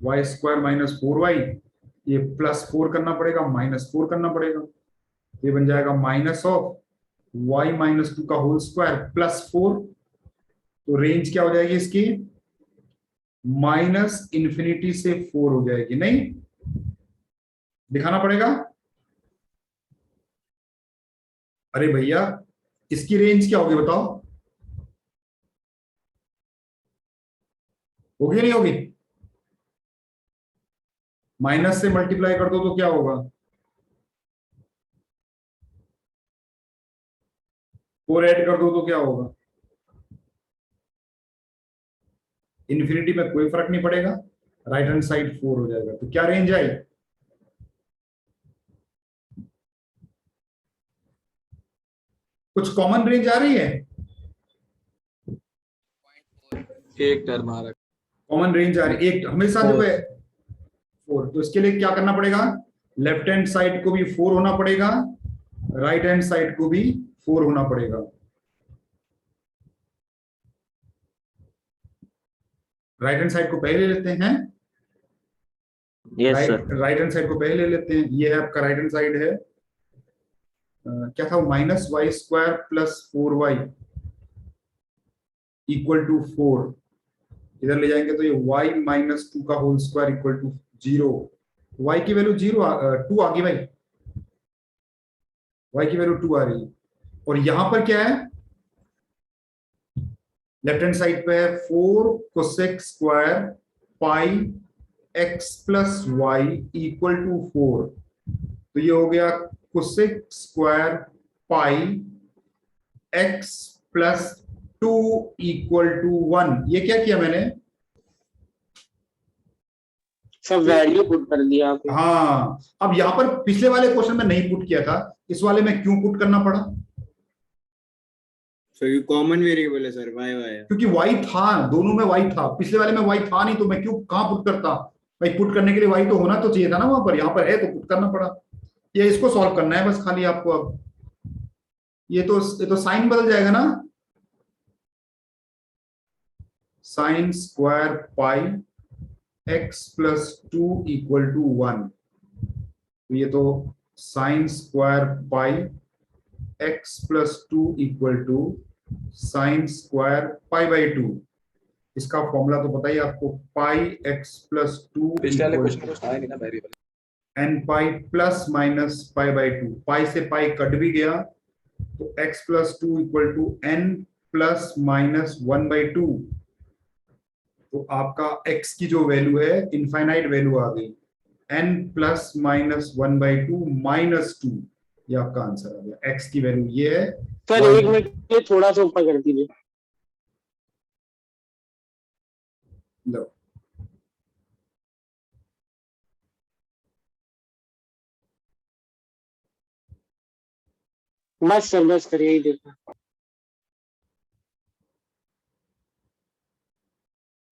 वाई स्क्वायर माइनस 4y, ये प्लस 4 करना पड़ेगा, माइनस 4 करना पड़ेगा, ये बन जाएगा माइनस ऑफ y माइनस 2 का होल स्क्वायर प्लस 4। तो रेंज क्या हो जाएगी इसकी, माइनस इंफिनिटी से 4 हो जाएगी, नहीं दिखाना पड़ेगा। अरे भैया इसकी रेंज क्या होगी बताओ, होगी नहीं होगी, माइनस से मल्टीप्लाई कर दो तो क्या होगा, 4 ऐड कर दो तो क्या होगा, इन्फिनिटी में कोई फर्क नहीं पड़ेगा, राइट हैंड साइड 4 हो जाएगा। तो क्या रेंज आई, कुछ कॉमन रेंज आ रही है, एक टर्म आ रहा है, कॉमन रेंज आ रही है एक हमेशा जो है 4। तो इसके लिए क्या करना पड़ेगा, लेफ्ट हैंड साइड को भी 4 होना पड़ेगा, राइट हैंड साइड को भी 4 होना पड़ेगा। राइट हैंड साइड को पहले लेते हैं, yes sir. Right hand side को पहले ले लेते हैं, ये है आपका राइट हैंड साइड है, क्या था, minus y square plus 4y equal to 4, इधर ले जाएंगे तो ये y माइनस 2 का whole square equal to 0, y की वैल्यू 2 आ गई भाई, y की वैल्यू 2 आ रही है, और यहां पर क्या है, लेफ्ट हैंड साइड पे है 4 cosec square pi x plus y equal to 4, तो ये हो गया cosec square pi x plus 2 equal to 1। ये क्या किया मैंने, सब वैल्यू पुट कर दिया आपने। हाँ, अब यहां पर पिछले वाले क्वेश्चन में नहीं पुट किया था, इस वाले में क्यों पुट करना पड़ा, सर कॉमन वेरिएबल है सर, y है। क्योंकि y था, दोनों में y था, पिछले वाले में y था नहीं, तो मैं क्यों कहां पुट करता भाई, पुट करने के लिए y तो होना तो चाहिए था ना वहां पर, यहां पर है तो पुट करना पड़ा। ये इसको सॉल्व करना है बस खाली आपको। अब ये तो साइन बदल जाएगा ना, sine square pi x plus 2 equal to 1, तो ये तो sine square pi x plus 2 equal to sine square pi by 2। इसका फॉर्मूला तो पता ही आपको, पाई x प्लस 2 पिछले वाले क्वेश्चन में कुछ आया नहीं ना variable. N pi plus minus pi by 2, pi से पाई कट भी गया, तो x plus 2 equal to n plus minus 1 by 2, तो आपका x की जो वैल्यू है इनफाइनाइट वैल्यू आ गई, n plus minus 1 by 2 minus 2, ये आपका आंसर आ गया। x की वैल्यू ये है। सर एक मिनट के लिए थोड़ा सा ऊपर कर दीजिए। लो, बस सर बस करिए, यही देखो।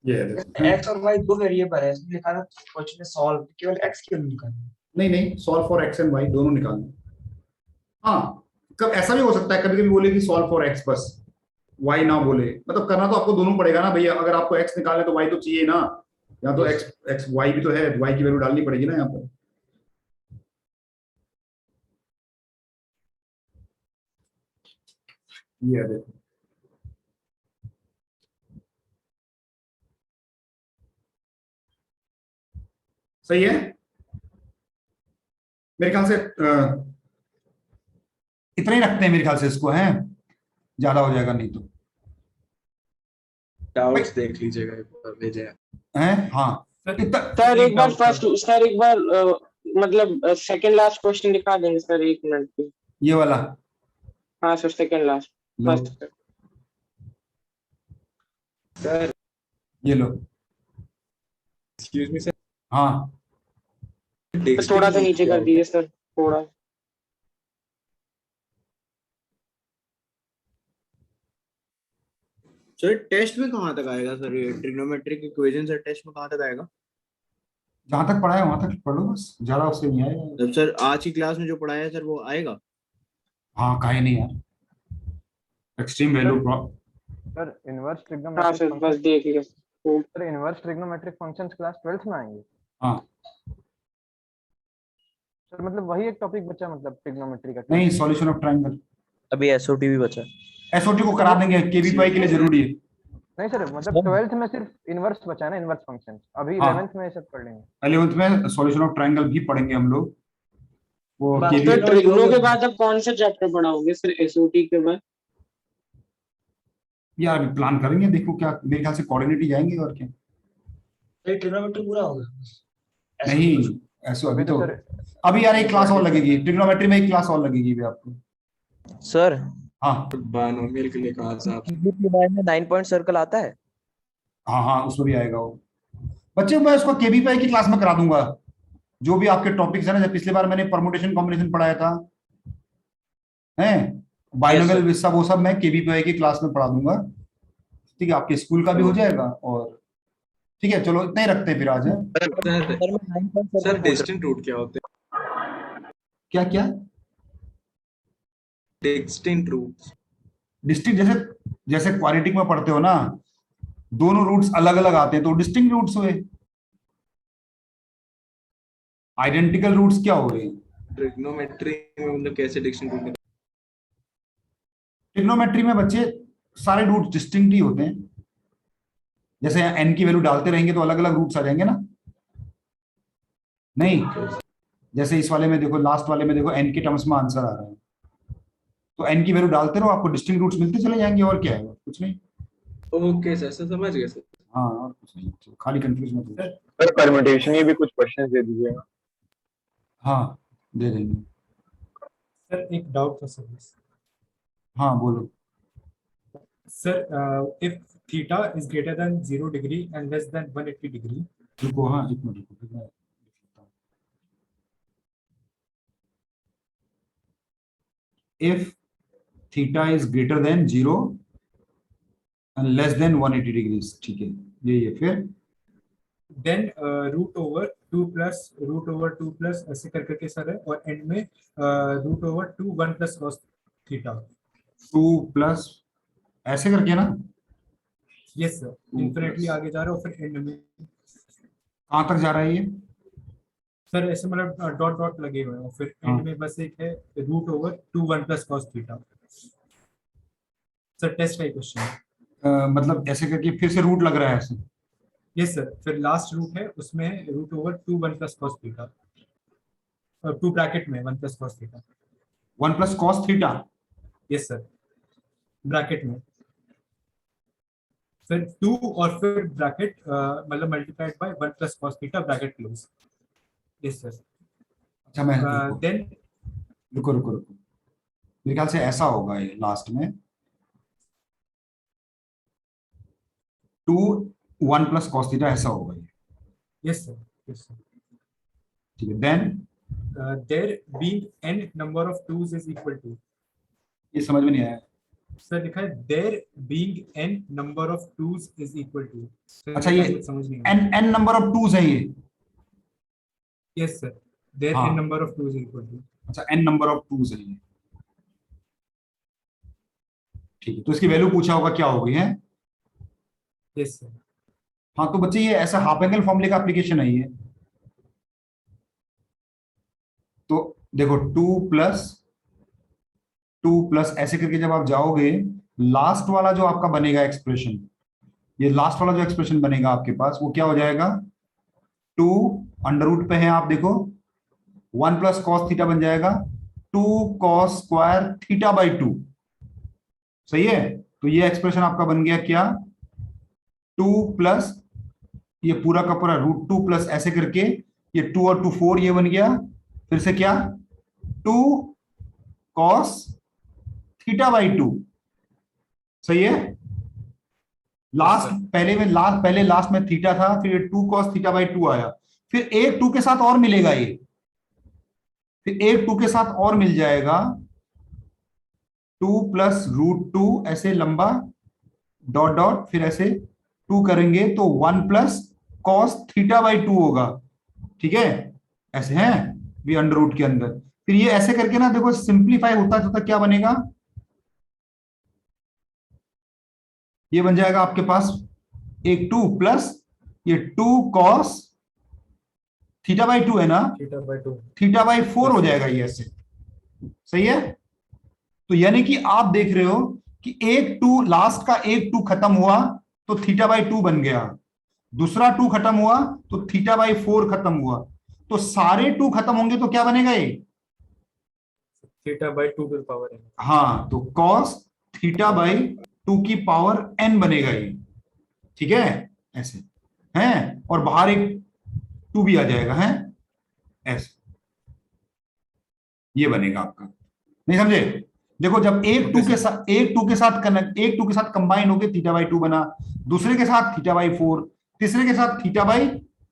ये है देखो। एक्स और वाई दो वेरिएबल है, इसमें लिखा था क्वेश्चन में सॉल्व केवल एक्स की वैल्यू निकालनी। नहीं नहीं, solve for x and y दोनों निकालना। हाँ, कब ऐसा भी हो सकता है, कभी कभी बोले कि सॉल्व फॉर x बस, y ना बोले, मतलब करना तो आपको दोनों पड़ेगा ना भैया, अगर आपको x निकालना है तो y तो चाहिए ना, या तो x y भी तो है, y की वैल्यू डालनी पड़ेगी ना यहाँ पर। ये है देखो, सही है मेरे ख्याल से। इतना ही रखते हैं मेरे ख्याल से इसको, है ज्यादा हो जाएगा नहीं तो। डाउट्स देख लीजिएगा एक बार, भेजे हैं हाँ सर एक बार फर्स्ट, सर एक बार मतलब सेकंड लास्ट क्वेश्चन दिखा देंगे सर, एक मिनट की। ये वाला, हाँ सर सेकंड लास्ट लो फर्स्ट। सर। ये लो, एक्सक्यूज मी सर, हाँ थोड़ा सा नीचे कर दीजिए सर, थोड़ा। सर टेस्ट में कहाँ तक आएगा सर, ये ट्रिग्नोमेट्रिक इक्वेशन सर टेस्ट में कहाँ तक आएगा? जहां तक पढ़ा है वहां तक पढ़ लो बस, ज्यादा उससे नहीं आएगा। जब सर आज की क्लास में जो पढ़ाया है सर वो आएगा? हाँ काहे नहीं यार, एक्सट्रीम वैल्यू सर इनवर्स हाँ सर बस देख लिया sir, inverse trigonometric functions class 12th में आएंगे। हाँ सर मतलब वही एक टॉपिक बचा, मतलब ट्रिग्नोमेट्री का। नहीं, सॉल्यूशन ऑफ ट्रायंगल, अभी एसओटी भी बचा। एसओटी को करा देंगे, केवीपाई के लिए जरूरी है। नहीं सर, मतलब 12th में सिर्फ इनवर्स बचा है ना, इनवर्स फंक्शंस। अभी हाँ। 11th में ये सब पढ़ लेंगे। 11th में सॉल्यूशन ऑफ ट्रायंगल भी पढ़ेंगे हम लोग, वो सर ट्रिग्नो के बाद अब कौन सा चैप्टर पढ़ाओगे सर एसओटी के बाद? यार प्लान करेंगे, देखो क्या, मेरे ख्याल से कोऑर्डिनेट ही जाएंगे और क्या। ट्रिग्नोमेट्री पूरा हो गया? नहीं ऐसा अभी तो, सर अभी यार एक क्लास और लगेगी ट्रिग्नोमेट्री में, एक क्लास और लगेगी भी आपको। सर हाँ बायनोमियल के लिए कहा था में 9 पॉइंट सर्कल आता है। हाँ हाँ, उसमें भी आएगा वो। बच्चे मैं उसको केवीपाई की क्लास में करा दूंगा, जो भी आपके टॉपिक्स है ना, जब पिछली बार मैंने परमुटेशन कॉम्बिनेशन पढ़ाया था, हैं बाइनोमियल सब, वो सब मैं केवीपाई की क्लास में पढ़ा दूंगा। ठीक है, आपके स्कूल का भी हो जाएगा। और ठीक है, चलो इतना ही रखते हैं फिर आज। है सर डिस्टेंट रूट क्या होते हैं? क्या क्या डिस्टिंक्ट रूट्स? डिस्टिंक्ट, जैसे जैसे क्वाड्रेटिक में पढ़ते हो ना, दोनों रूट्स अलग अलग आते हैं तो डिस्टिंक्ट रूट्स हुए। आइडेंटिकल रूट्स क्या हो रहे हैं? ट्रिग्नोमेट्री में मतलब कैसे डिस्टिंक्ट रूट? ट्रिग्नोमेट्री में बच्चे सारे रूट्स डिस्टिंक्ट ही होते हैं। जैसे एन की वैल्यू डालते रहेंगे तो अलग अलग रूट्स आ जाएंगे ना। नहीं, जैसे इस वाले में देखो, लास्ट वाले में देखो, एन के टर्म्स में आंसर आ रहा है, तो n की वैल्यू डालते रहो, आपको डिस्टिंक्ट रूट्स मिलते चले जाएंगे, और क्या है, कुछ नहीं। ओके सर, समझ गया सर। हाँ, और कुछ नहीं, तो खाली कंफ्यूज मत हो। सर परम्यूटेशन ये भी कुछ क्वेश्चंस दे दीजिएगा। हाँ, दे देंगे। सर एक डाउट था सर। हाँ बोलो। Sir if theta is greater then 0 degree and less than 180 degree. रुको, हाँ एक मिनट रुको, फिर मैं लिख लेता हूँ। If theta is greater than 0 and less than 180 degrees, ठीक है, यही है। फिर देन रूट ओवर 2 प्लस ऐसे कर करके सर है, और एंड में root over 2 1 plus cos theta. 2 plus ऐसे करके ना, यस सर, इन्फिनिटली आगे जा रहा है और फिर एंड में कहाँ तक जा रहा है ये? सर ऐसे मतलब डॉट डॉट लगे हुए हैं, और फिर हाँ। एंड में बस एक है root over 2 1 plus cos theta. Sir test का क्वेश्चन है। मतलब ऐसे करके फिर से रूट लग रहा है ऐसे? यस सर, फिर लास्ट रूट है उसमें root over 2 1 plus cos theta, 2 bracket में 1 plus cos theta. 1 plus cos theta? Yes sir, bracket में फिर 2 और फिर ब्रैकेट मतलब multiplied by 1 plus cos theta bracket close. Yes sir. अच्छा, मैं देन रुको रुको रुको, मेरे ख्याल से ऐसा होगा ये लास्ट में 2 1 प्लस कॉस थीटा, ऐसा होगा ये। Yes sir, yes sir. ठीक है, then there being n number of twos is equal to. ये समझ में नहीं आया। सर लिखा है there being n number of twos is equal to. अच्छा, ये समझ नहीं आया। n नंबर ऑफ टूज है ये? यस सर, देयर हाँ। n number of twos is equal to. अच्छा, n नंबर ऑफ टूज है ये, ठीक है। तो इसकी वैल्यू पूछा होगा, क्या होगी है? Yes sir. हाँ, तो बच्चे ये ऐसा हाफ एंगल फॉर्मूले का एप्लीकेशन है ये। तो देखो 2 प्लस ऐसे करके जब आप जाओगे, लास्ट वाला जो आपका बनेगा एक्सप्रेशन, ये लास्ट वाला जो एक्सप्रेशन बनेगा आपके पास, वो क्या हो जाएगा? 2 अंडर रूट पे है, आप देखो 1 प्लस कॉस थीटा बन जाएगा 2 कॉस स्क्वायर थीटा बाई 2। सही है? तो ये एक्सप्रेशन आपका बन गया क्या? 2 प्लस ये पूरा का पूरा रूट 2 प्लस ऐसे करके ये 2 और 2 4, ये बन गया फिर से क्या? 2 कॉस थीटा बाई 2। सही है? लास्ट पहले लास्ट में थीटा था, फिर ये 2 कॉस थीटा बाई 2 आया, फिर एक 2 के साथ और मिलेगा ये, फिर एक 2 के साथ और मिल जाएगा 2 प्लस रूट 2 ऐसे लंबा डॉट डॉट, फिर ऐसे 2 करेंगे तो 1 प्लस कॉस थीटा बाई 2 होगा। ठीक है, ऐसे हैं भी अंडर रूट के अंदर। फिर ये ऐसे करके ना देखो सिंप्लीफाई होता क्या बनेगा? ये बन जाएगा आपके पास एक 2 प्लस ये 2 कॉस थीटा बाई 2 है ना, थीटा बाई 4 हो जाएगा ये ऐसे। सही है? तो यानी कि आप देख रहे हो कि एक 2 लास्ट का एक 2 खत्म हुआ तो थीटा बाई 2 बन गया, दूसरा 2 खत्म हुआ तो थीटा बाई 4 खत्म हुआ, तो सारे 2 खत्म होंगे तो क्या बनेगा ये? थीटा बाई 2 की पावर n। हाँ, तो कॉस थीटा बाई 2 की पावर n बनेगा ये। ठीक है, ऐसे हैं, और बाहर एक 2 भी आ जाएगा, है ऐसे, ये बनेगा आपका। नहीं समझे? देखो जब एक 2 के साथ कंबाइन होके थीटा बाई 2 बना, दूसरे के साथ थीटा बाई 4, तीसरे के साथ थीटा बाई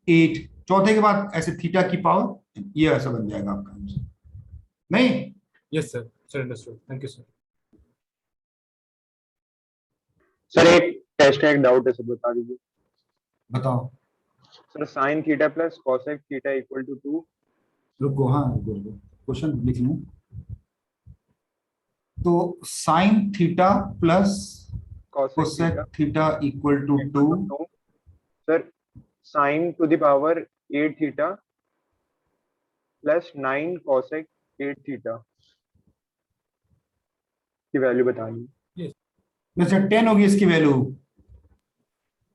8, चौथे के बाद ऐसे थीटा की पावर, ये ऐसा बन जाएगा आपका आंसर। नहीं? Yes sir, sir understood, thank you sir. Sir एक टेस्ट का एक डाउट है, सर बता दीजिए। बताओ। Sir sine theta plus cosec theta equal to 2। रुको, हाँ रुको, क्वेश्चन लिख लूं। तो sine theta plus cosec theta equal to 2। Sir sine to the power 8 theta plus 9 cosec 8 theta की वैल्यू बतानी। वैसे 10 होगी इसकी वैल्यू।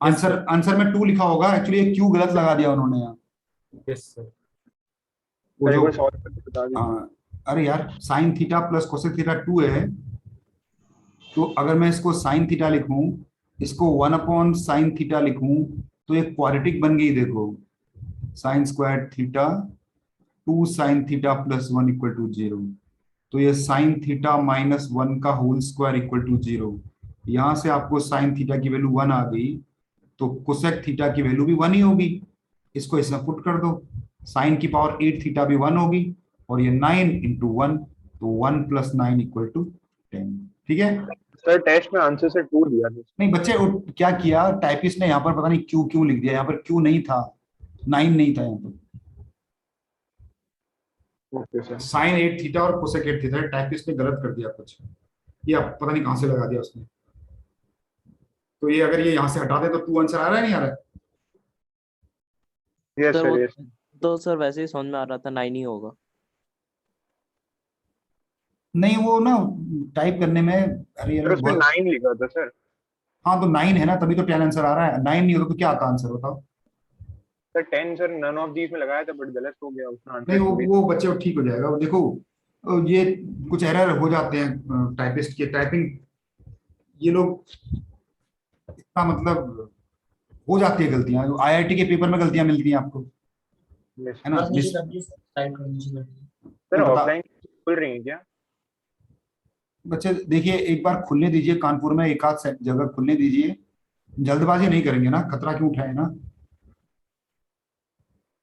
आंसर में 2 लिखा होगा, एक्चुअली एक क्यू गलत लगा दिया उन्होंने यहाँ। Yes sir. वो जो सॉल्व करके बता दीजिए। अरे यार sign theta plus cosec theta 2 है, तो अगर मैं इसको साइन थीटा लिखूं, इसको 1 साइन थीटा लिखूं, तो ये क्वाड्रेटिक बन गई। देखो sine square theta 2 sine theta plus 1 equal to 0। तो ये साइन थीटा माइनस 1 का होल स्क्वायर इक्वल टू 0। यहां से आपको साइन थीटा की वैल्यू 1 आ गई, तो कोसेक थीटा की वैल्यू भी 1 ही होगी। इसको इसमें पुट कर दो, साइन की पावर 8 थीटा भी 1 होगी, और ये 9 इंटू 1, तो 1 प्लस 9 इक्वल टू 10। ठीक है। सर टेस्ट में आंसर से 2 दिया था। नहीं बच्चे, क्या किया टाइपिस्ट ने यहाँ पर, पता नहीं क्यू क्यों लिख दिया, यहाँ पर क्यू नहीं था, 9 नहीं था यहाँ पर। Okay sir. साइन 8 थीटा और कोसेक 8 थीटा, टाइपिस्ट ने गलत कर दिया कुछ, ये पता नहीं कहां से लगा दिया उसने। तो ये अगर ये यहाँ से हटा दे तो 2 आंसर आ रहा है, नहीं आ रहा है? यस सर सर वो यस। तो सर वैसे ही समझ में आ रहा था 9 ही होगा। नहीं वो ना टाइप करने में, अरे सर यार उसमें 9 लिखा था सर। हाँ तो 9 है ना, तभी तो 10 आंसर आ रहा है। 9 नहीं होता तो क्या आता आंसर, बताओ। Sir 10 sir none of these में लगाया था, बट गलत हो गया उसका नहीं आंसर। वो बच्चे वो ठीक हो जाएगा। वो देखो ये कुछ एरर हो जाते हैं टाइपिस्ट के, टाइपिंग ये लोग इतना मतलब हो जाती है गलतियां, आईआईटी के पेपर में गलतियां मिलती हैं आपको, है ना। नीचे कर दिए सर, साइड कर दीजिए। सर बता- ऑफलाइन खुल रही है क्या? बच्चे देखिए एक बार खुलने दीजिए, कानपुर में एक आध जगह खुलने दीजिए, जल्दबाजी नहीं करेंगे ना, खतरा क्यों उठाए ना,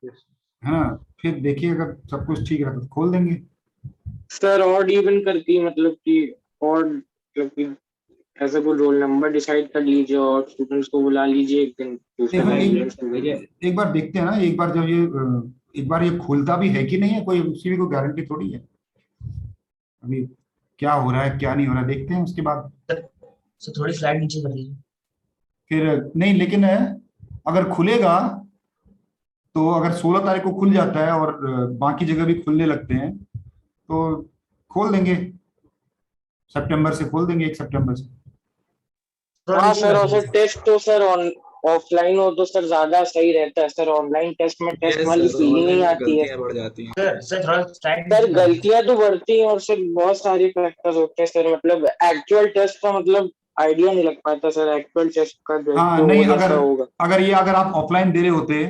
Yes. है ना। फिर देखिए अगर सब कुछ ठीक रहा तो खोल देंगे। सर ऑड इवन करके मतलब कि ऑड मतलब कि ऐसा कोई रोल नंबर डिसाइड कर लीजिए और स्टूडेंट्स को बुला लीजिए एक दिन ट्यूशन देखो में। एक बार देखते हैं ना, एक बार जब ये एक बार ये खुलता भी है कि नहीं है, कोई उसकी भी कोई गारंटी थोड़ी है। अभी क्या हो रहा है क्या नहीं हो रहा है देखते हैं, उसके बाद सर थोड़ी स्लाइड नीचे कर दीजिए। फिर नहीं, लेकिन अगर खुलेगा तो अगर 16 तारीख को खुल जाता है और बाकी जगह भी खुलने लगते हैं तो खोल देंगे, सितंबर से खोल देंगे, 1 सितंबर से। हाँ सर, और सर टेस्ट तो सर ऑन ऑफलाइन हो तो सर ज्यादा सही रहता है सर। ऑनलाइन टेस्ट में टेस्ट वाली फीलिंग नहीं आती है बढ़ जाती हैं। सर थोड़ा स्लाइड सर। गलतियां तो बढ़ती हैं और सर बहुत सारे फैक्टर्स होते हैं सर। मतलब एक्चुअल टेस्ट का मतलब आइडिया नहीं लग पाता सर, एक्चुअल टेस्ट का हाँ तो नहीं, वो जैसा होगा। अगर आप ऑफलाइन दे रहे होते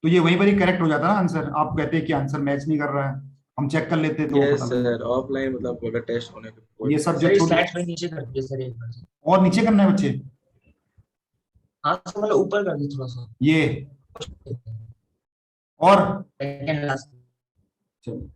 तो ये वहीं पर ही करेक्ट हो जाता ना आंसर। आप कहते कि आंसर मैच नहीं कर रहा है, हम चेक कर लेते तो यस सर, ऑफलाइन मतलब अगर टेस्ट होने के ये सब जो सर छोटे स्लाइड पे नीचे कर दीजिए सर एक बार। और नीचे करना है बच्चे, हाँ सर मतलब ऊपर कर दीजिए थोड़ा सा। ये और सेकंड लास्ट। चलो